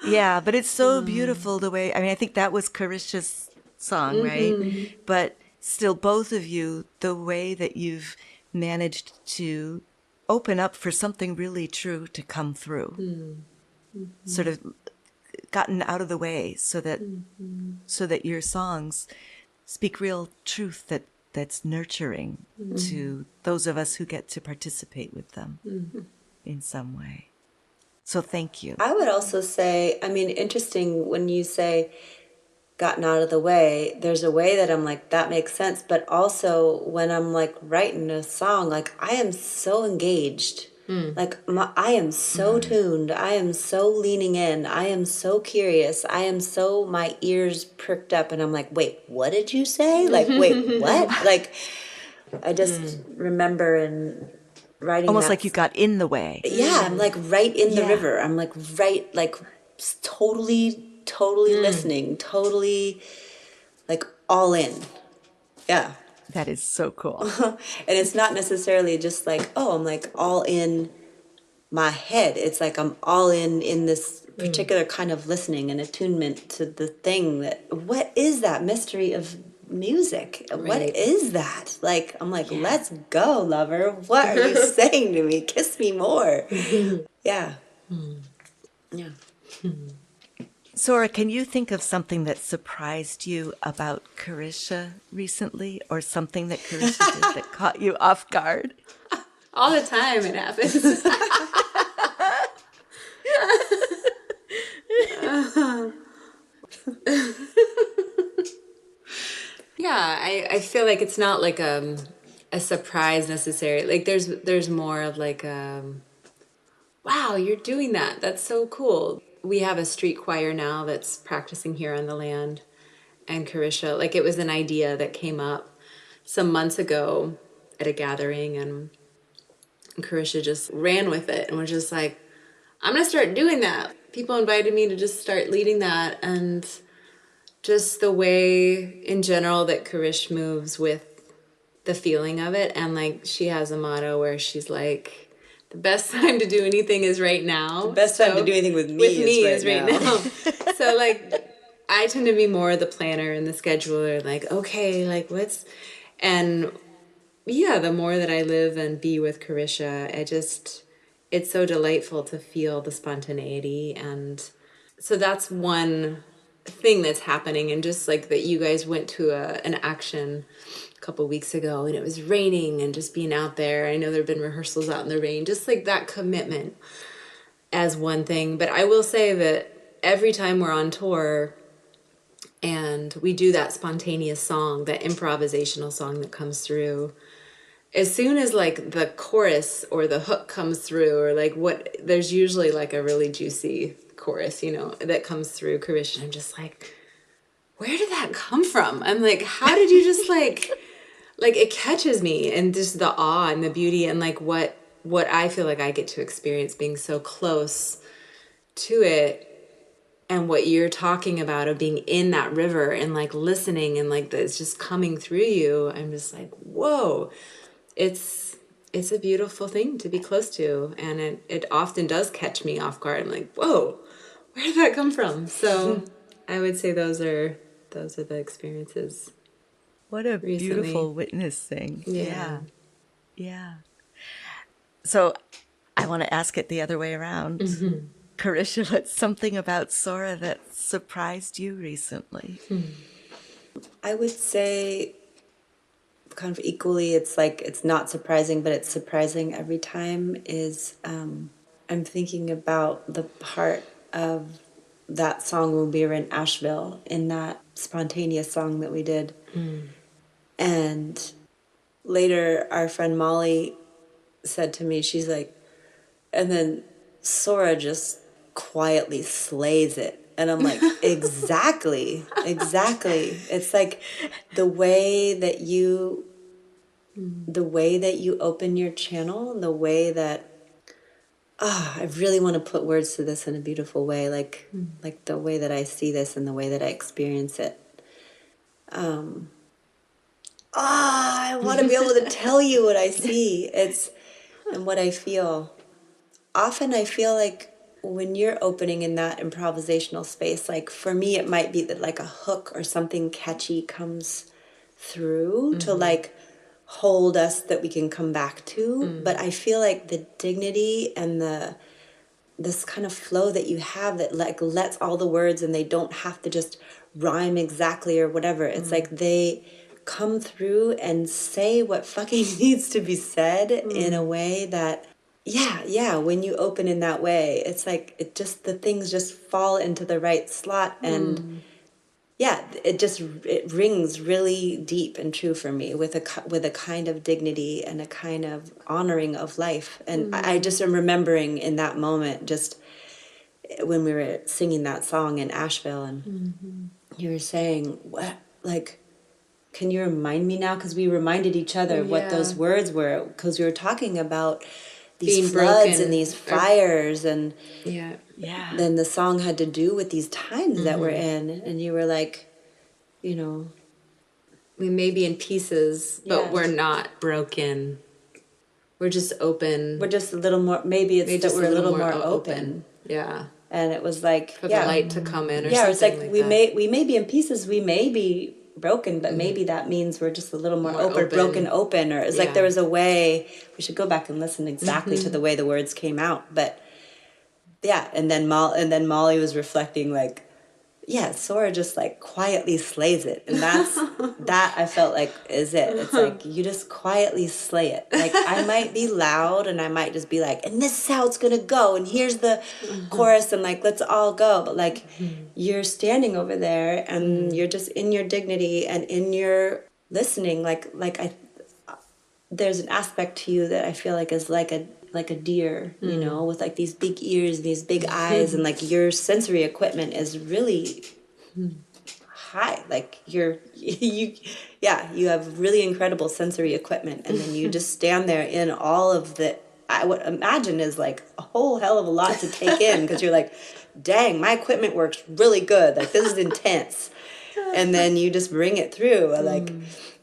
A: Yeah, but it's so beautiful the way, I mean, I think that was Karisha's song, right? But still, both of you, the way that you've managed to open up for something really true to come through, sort of gotten out of the way so that your songs speak real truth that's nurturing to those of us who get to participate with them in some way. So thank you.
B: I would also say, I mean, interesting when you say gotten out of the way, there's a way that I'm like, that makes sense. But also when I'm like writing a song, like I am so engaged. Like I am so tuned. I am so leaning in. I am so curious. I am so, my ears pricked up and I'm like, wait, what did you say? Like, wait, what? Like, I just remember in writing
A: Almost
B: that,
A: like you got in the way.
B: yeah, I'm like right in the river. I'm like right, like totally listening, totally like all in. Yeah.
A: That is so cool.
B: And it's not necessarily just like, oh, I'm like all in my head. It's like I'm all in this particular kind of listening and attunement to the thing that, what is that mystery of music? Right. What is that? Like, I'm like, let's go, lover. What are you saying to me? Kiss me more. Yeah. Yeah.
A: Sorah, can you think of something that surprised you about Karisha recently, or something that Karisha did that caught you off guard?
C: All the time it happens. Yeah, I feel like it's not like a surprise necessarily. Like there's more of like wow, you're doing that. That's so cool. We have a street choir now that's practicing here on the land. And Karisha, like it was an idea that came up some months ago at a gathering, and Karisha just ran with it and was just like, I'm going to start doing that. People invited me to just start leading that, and just the way in general that Karish moves with the feeling of it. And like she has a motto where she's like, the best time to do anything is right now.
B: The best time to do anything with me is right now.
C: So like I tend to be more the planner and the scheduler, like, okay, like and yeah, the more that I live and be with Karisha, it's so delightful to feel the spontaneity. And so that's one thing that's happening. And just like that, you guys went to an action a couple weeks ago and it was raining, and just being out there. I know there have been rehearsals out in the rain, just like that commitment as one thing. But I will say that every time we're on tour and we do that spontaneous song, that improvisational song that comes through, as soon as like the chorus or the hook comes through, or like there's usually like a really juicy chorus, that comes through Karisha, and I'm just like, where did that come from? I'm like, how did you just like it catches me, and just the awe and the beauty, and like what I feel like I get to experience being so close to it. And what you're talking about of being in that river and like listening, and like it's just coming through you. I'm just like, whoa, it's a beautiful thing to be close to. And it often does catch me off guard. I'm like, whoa, where did that come from? So I would say those are the experiences.
A: What a
C: recently.
A: beautiful witnessing.
C: Yeah.
A: Yeah. So I want to ask it the other way around.
C: Mm-hmm.
A: Karisha, what's something about Sorah that surprised you recently?
B: I would say kind of equally, it's like it's not surprising, but it's surprising every time, is I'm thinking about the part of that song when we were in Asheville, in that spontaneous song that we did. And later our friend Molly said to me, she's like, and then Sorah just quietly slays it. And I'm like, exactly. It's like the way that you open your channel, the way that, I really want to put words to this in a beautiful way, like the way that I see this and the way that I experience it. I want to be able to tell you what I see. And what I feel. Often I feel like when you're opening in that improvisational space, like for me, it might be that like a hook or something catchy comes through to like hold us that we can come back to. But I feel like the dignity and this kind of flow that you have that like lets all the words, and they don't have to just rhyme exactly or whatever. It's like they come through and say what fucking needs to be said in a way that, yeah, when you open in that way, it's like the things just fall into the right slot, and yeah, it rings really deep and true for me with a kind of dignity and a kind of honoring of life. And I just am remembering in that moment, just when we were singing that song in Asheville, and you were saying, what, like, can you remind me now? Because we reminded each other of what those words were, because we were talking about these
C: being
B: floods
C: broken,
B: and these fires, and
A: Yeah.
B: then the song had to do with these times that we're in, and you were like,
C: we may be in pieces, but
B: Yeah.
C: we're not broken. We're just open.
B: we're just a little more, maybe it's that we're a little more open.
C: Yeah.
B: And it was like,
C: For the light to come in, or
B: yeah, it's
C: something
B: like,
C: that.
B: we may be in pieces, we may be broken, but maybe that means we're just a little more open, broken open, or it's like there was a way. We should go back and listen exactly to the way the words came out, but yeah. And then Molly was reflecting like, yeah, Sorah just like quietly slays it, and that's that I felt like is it. It's like you just quietly slay it. Like I might be loud and I might just be like, and this is how it's gonna go, and here's the chorus, and like let's all go. But like you're standing over there and you're just in your dignity and in your listening. There's an aspect to you that I feel like is like a deer, with like these big ears, these big eyes, and like your sensory equipment is really high. Like you have really incredible sensory equipment, and then you just stand there in all of the, I would imagine is like a whole hell of a lot to take in, because you're like, dang, my equipment works really good. Like this is intense. And then you just bring it through. Like,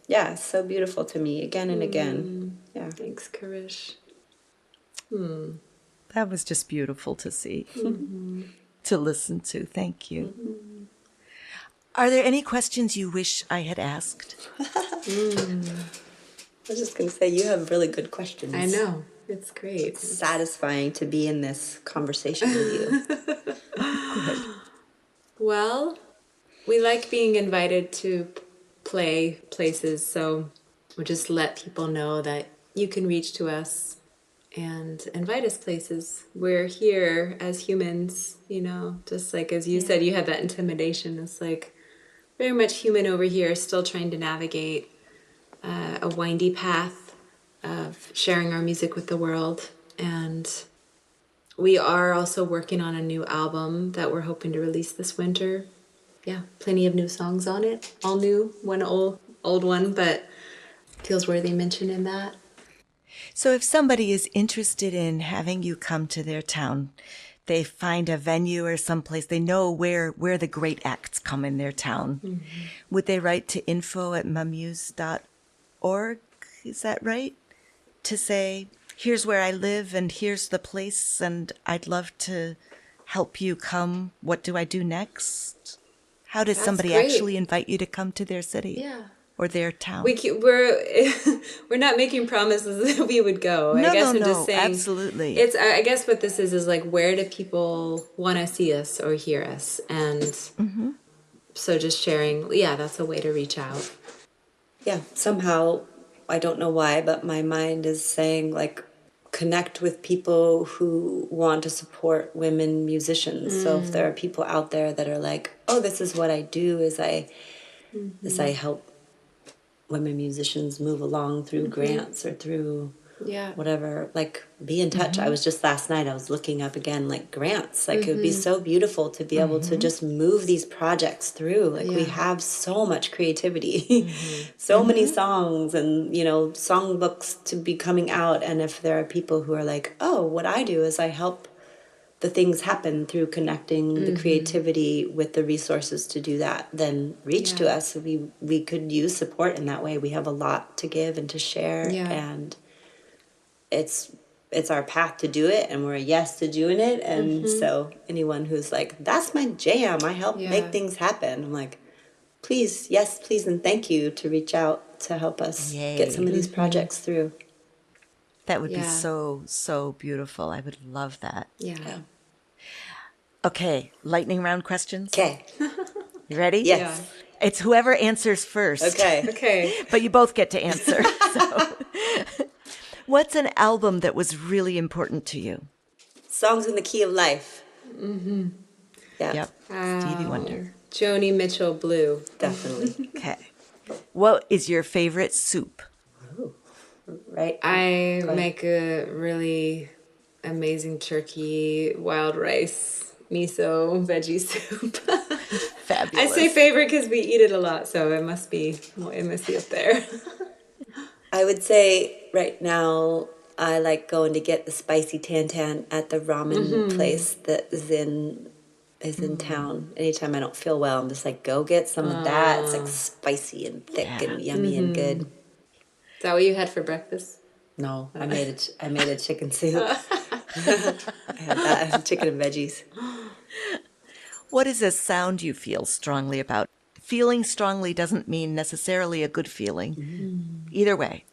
B: yeah, it's so beautiful to me again and again. Yeah.
C: Thanks, Karish.
A: That was just beautiful to see, to listen to. Thank you. Are there any questions you wish I had asked?
B: I was just going to say, you have really good questions.
C: I know. It's great.
B: It's satisfying to be in this conversation with you.
C: Well, we like being invited to play places, so we'll just let people know that you can reach to us and invite us places. We're here as humans, you know, just like as you said, you had that intimidation. It's like very much human over here, still trying to navigate a windy path of sharing our music with the world. And we are also working on a new album that we're hoping to release this winter. Yeah, plenty of new songs on it. All new, one old one, but feels worthy mention in that.
A: So if somebody is interested in having you come to their town, they find a venue or someplace, they know where the great acts come in their town. Mm-hmm. Would they write to info@mamuse.org? Is that right? To say, here's where I live and here's the place and I'd love to help you come. What do I do next? How does somebody actually invite you to come to their city?
C: Yeah.
A: Or their town?
C: We're not making promises that we would go.
A: No,
C: I guess
A: no,
C: I'm just saying,
A: absolutely.
C: I guess what this is like, where do people want to see us or hear us? And so just sharing, that's a way to reach out.
B: Yeah, somehow, I don't know why, but my mind is saying, like, connect with people who want to support women musicians. So if there are people out there that are like, oh, this is what I do, is I help women musicians move along through grants or through whatever, like, be in touch. I was just last night, I was looking up again, like, grants. Like, it would be so beautiful to be able to just move these projects through. Like, we have so much creativity, so many songs and, you know, songbooks to be coming out. And if there are people who are like, oh, what I do is I help the things happen through connecting the creativity with the resources to do that, then reach to us. We could use support in that way. We have a lot to give and to share, and it's our path to do it, and we're a yes to doing it. And so anyone who's like, that's my jam, I help make things happen, I'm like, please, yes, please, and thank you to reach out to help us get some of these projects through.
A: That would be so, so beautiful. I would love that.
C: Yeah.
A: Okay, lightning round questions.
B: Okay.
A: You ready?
B: Yes.
C: Yeah.
A: It's whoever answers first.
B: Okay.
A: But you both get to answer. So. What's an album that was really important to you?
B: Songs in the Key of Life. Yeah.
A: Yep. Stevie Wonder.
C: Joni Mitchell, Blue.
B: Definitely.
A: Okay. What is your favorite soup?
B: Right.
C: I make a really amazing turkey, wild rice, miso, veggie soup.
A: Fabulous.
C: I say favorite because we eat it a lot, so it must be up there.
B: I would say right now I like going to get the spicy tantan at the ramen place that is in town. Anytime I don't feel well, I'm just like, go get some of that. It's like spicy and thick and yummy and good.
C: Is that what you had for breakfast?
B: No, I made a chicken soup. I had that, chicken and veggies.
A: What is a sound you feel strongly about? Feeling strongly doesn't mean necessarily a good feeling. Either way.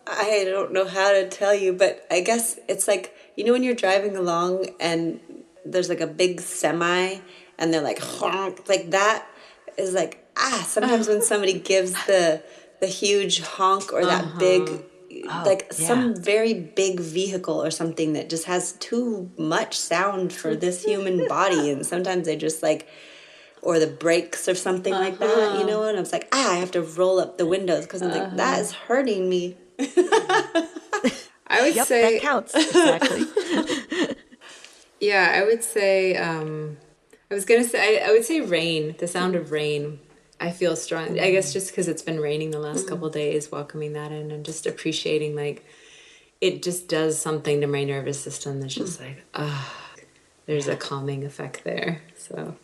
B: I don't know how to tell you, but I guess it's like, you know when you're driving along and there's like a big semi and they're like honk, like that is like, sometimes when somebody gives the huge honk or that big, some very big vehicle or something that just has too much sound for this human body, and sometimes they just like, or the brakes or something like that, you know, and I was like, I have to roll up the windows because I'm like, that is hurting me.
C: I would say
A: that counts. Exactly.
C: Yeah, I would say, I would say rain, the sound of rain. I feel strong. I guess just because it's been raining the last couple of days, welcoming that in and just appreciating, like, it just does something to my nervous system that's just like, there's a calming effect there. So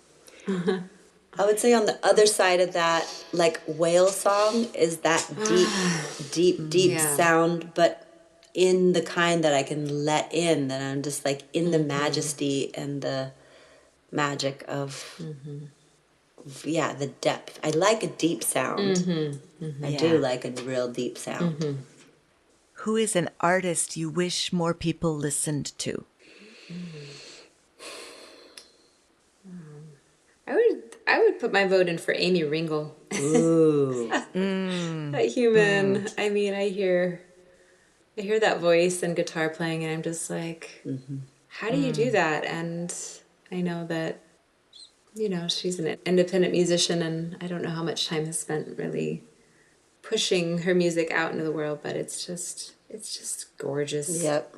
B: I would say on the other side of that, like, whale song is that deep sound, but in the kind that I can let in, that I'm just like in the majesty and the magic of yeah, the depth. I like a deep sound. I do like a real deep sound.
A: Who is an artist you wish more people listened to?
C: I would put my vote in for Amy Ringle.
B: Ooh.
C: That human. I mean, I hear that voice and guitar playing, and I'm just like, how do you do that? And I know that, she's an independent musician, and I don't know how much time has spent really pushing her music out into the world, but it's just gorgeous.
B: Yep.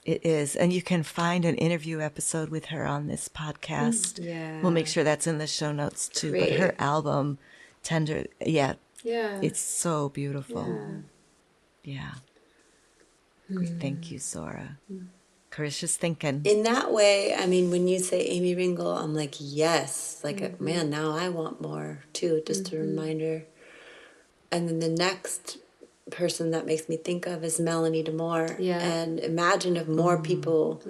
A: It is. And you can find an interview episode with her on this podcast.
C: Yeah.
A: We'll make sure that's in the show notes too.
C: Great.
A: But her album, Tender,
C: Yeah.
A: it's so beautiful. Yeah. Thank you, Sorah. Karisha's thinking.
B: In that way, I mean, when you say Amy Ringle, I'm like, yes. Like, man, now I want more, too. Just a reminder. And then the next person that makes me think of is Melanie DeMore.
C: Yeah.
B: And imagine if more people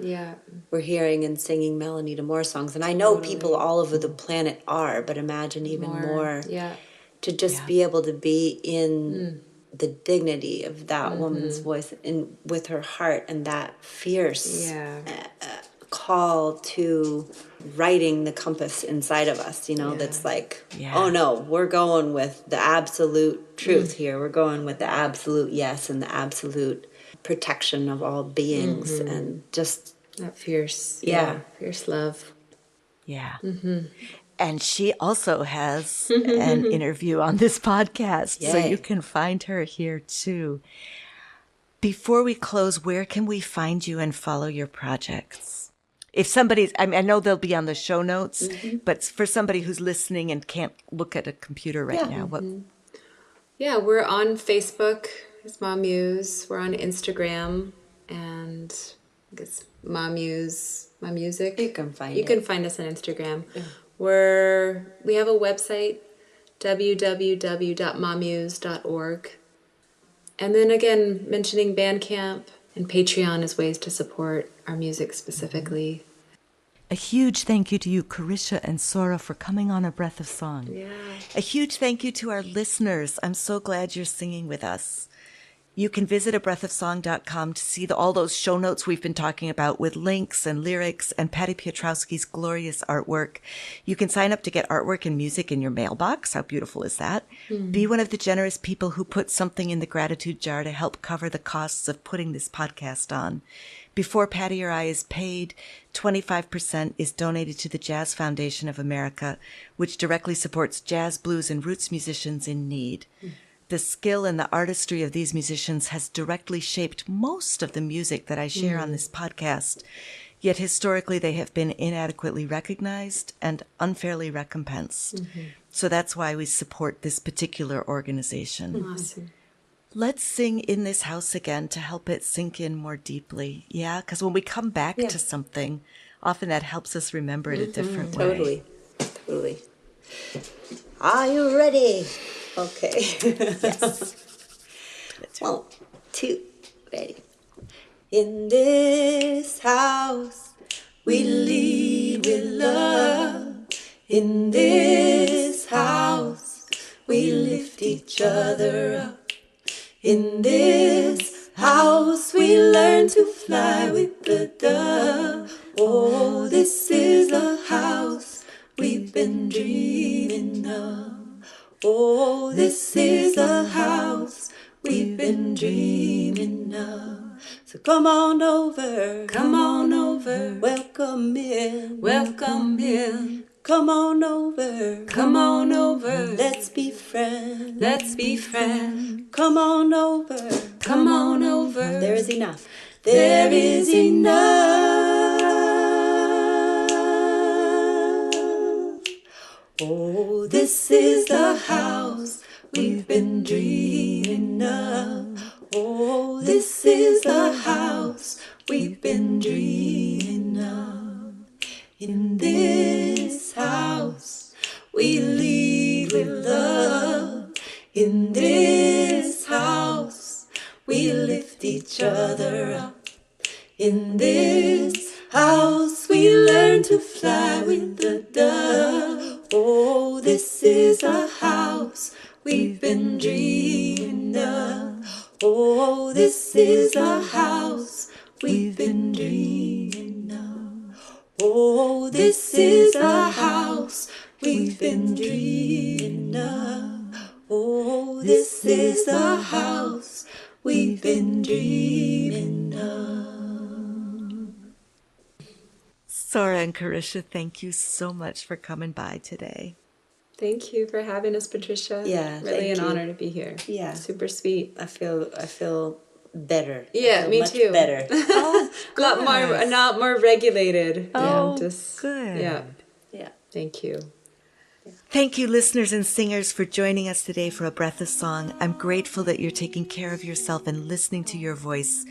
B: were hearing and singing Melanie DeMore songs. And I know people all over the planet are, but imagine even more.
C: Yeah.
B: To just be able to be in the dignity of that woman's voice and with her heart and that fierce call to writing the compass inside of us, that's like, oh no, we're going with the absolute truth here. We're going with the absolute yes and the absolute protection of all beings and just
C: that fierce love.
A: Yeah. And she also has an interview on this podcast, so you can find her here too. Before we close, where can we find you and follow your projects? If somebody's, I know they'll be on the show notes, but for somebody who's listening and can't look at a computer right now, what?
C: Yeah, we're on Facebook. It's MaMuse. We're on Instagram, and I guess MaMuse, my music.
B: You can find
C: You can find us on Instagram. We have a website, www.mamuse.org. And then again, mentioning Bandcamp and Patreon as ways to support our music specifically.
A: A huge thank you to you, Karisha and Sorah, for coming on A Breath of Song.
C: Yeah.
A: A huge thank you to our listeners. I'm so glad you're singing with us. You can visit abreathofsong.com to see all those show notes we've been talking about with links and lyrics and Patty Piotrowski's glorious artwork. You can sign up to get artwork and music in your mailbox. How beautiful is that? Be one of the generous people who put something in the gratitude jar to help cover the costs of putting this podcast on. Before Patty or I is paid, 25% is donated to the Jazz Foundation of America, which directly supports jazz, blues, and roots musicians in need. The skill and the artistry of these musicians has directly shaped most of the music that I share on this podcast, yet historically they have been inadequately recognized and unfairly recompensed. So that's why we support this particular organization.
C: Awesome.
A: Let's sing In This House again to help it sink in more deeply. Yeah, because when we come back to something, often that helps us remember it a different way.
B: Totally. Are you ready? Okay.
A: Yes.
B: 1, 2, ready. In this house, we lead with love. In this house, we lift each other up. In this house, we learn to fly with the dove. Oh, this is the house we've been dreaming of. Oh, this is the house we've been dreaming of. So come on over, welcome in, come on over, let's be friends, come on over, there is enough, Oh, this is the house we've been dreaming of. Oh, this is the house we've been dreaming of. In this house, we lead with love. In this house, we lift each other up. In this house, we learn to fly with the dove. Oh, this is the house we've been dreaming of. Oh, this is the house we've been dreaming of. Oh, this is the house we've been dreaming of. Oh, this is the house we've been dreaming of.
A: Sorah and Karisha, thank you so much for coming by today.
C: Thank you for having us, Patricia.
B: Yeah,
C: really
B: thank
C: an
B: you.
C: honor to be here.
B: Yeah.
C: Super sweet.
B: I feel better.
C: Yeah,
B: I feel
C: me
B: much
C: too.
B: better.
A: Oh,
C: A lot more regulated.
A: Oh,
C: just
A: good.
C: Yeah.
B: Yeah.
C: Thank you.
A: Thank you, listeners and singers, for joining us today for A Breath of Song. I'm grateful that you're taking care of yourself and listening to your voice.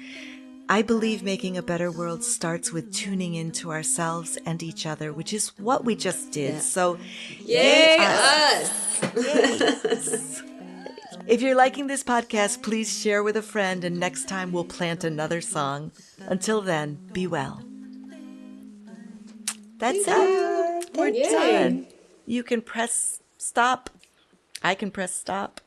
A: I believe making a better world starts with tuning into ourselves and each other, which is what we just did.
B: Yeah.
A: So,
C: Yay, us!
A: if you're liking this podcast, please share with a friend, and next time we'll plant another song. Until then, be well. That's it. We're
C: Yay.
A: done. You can press stop. I can press stop.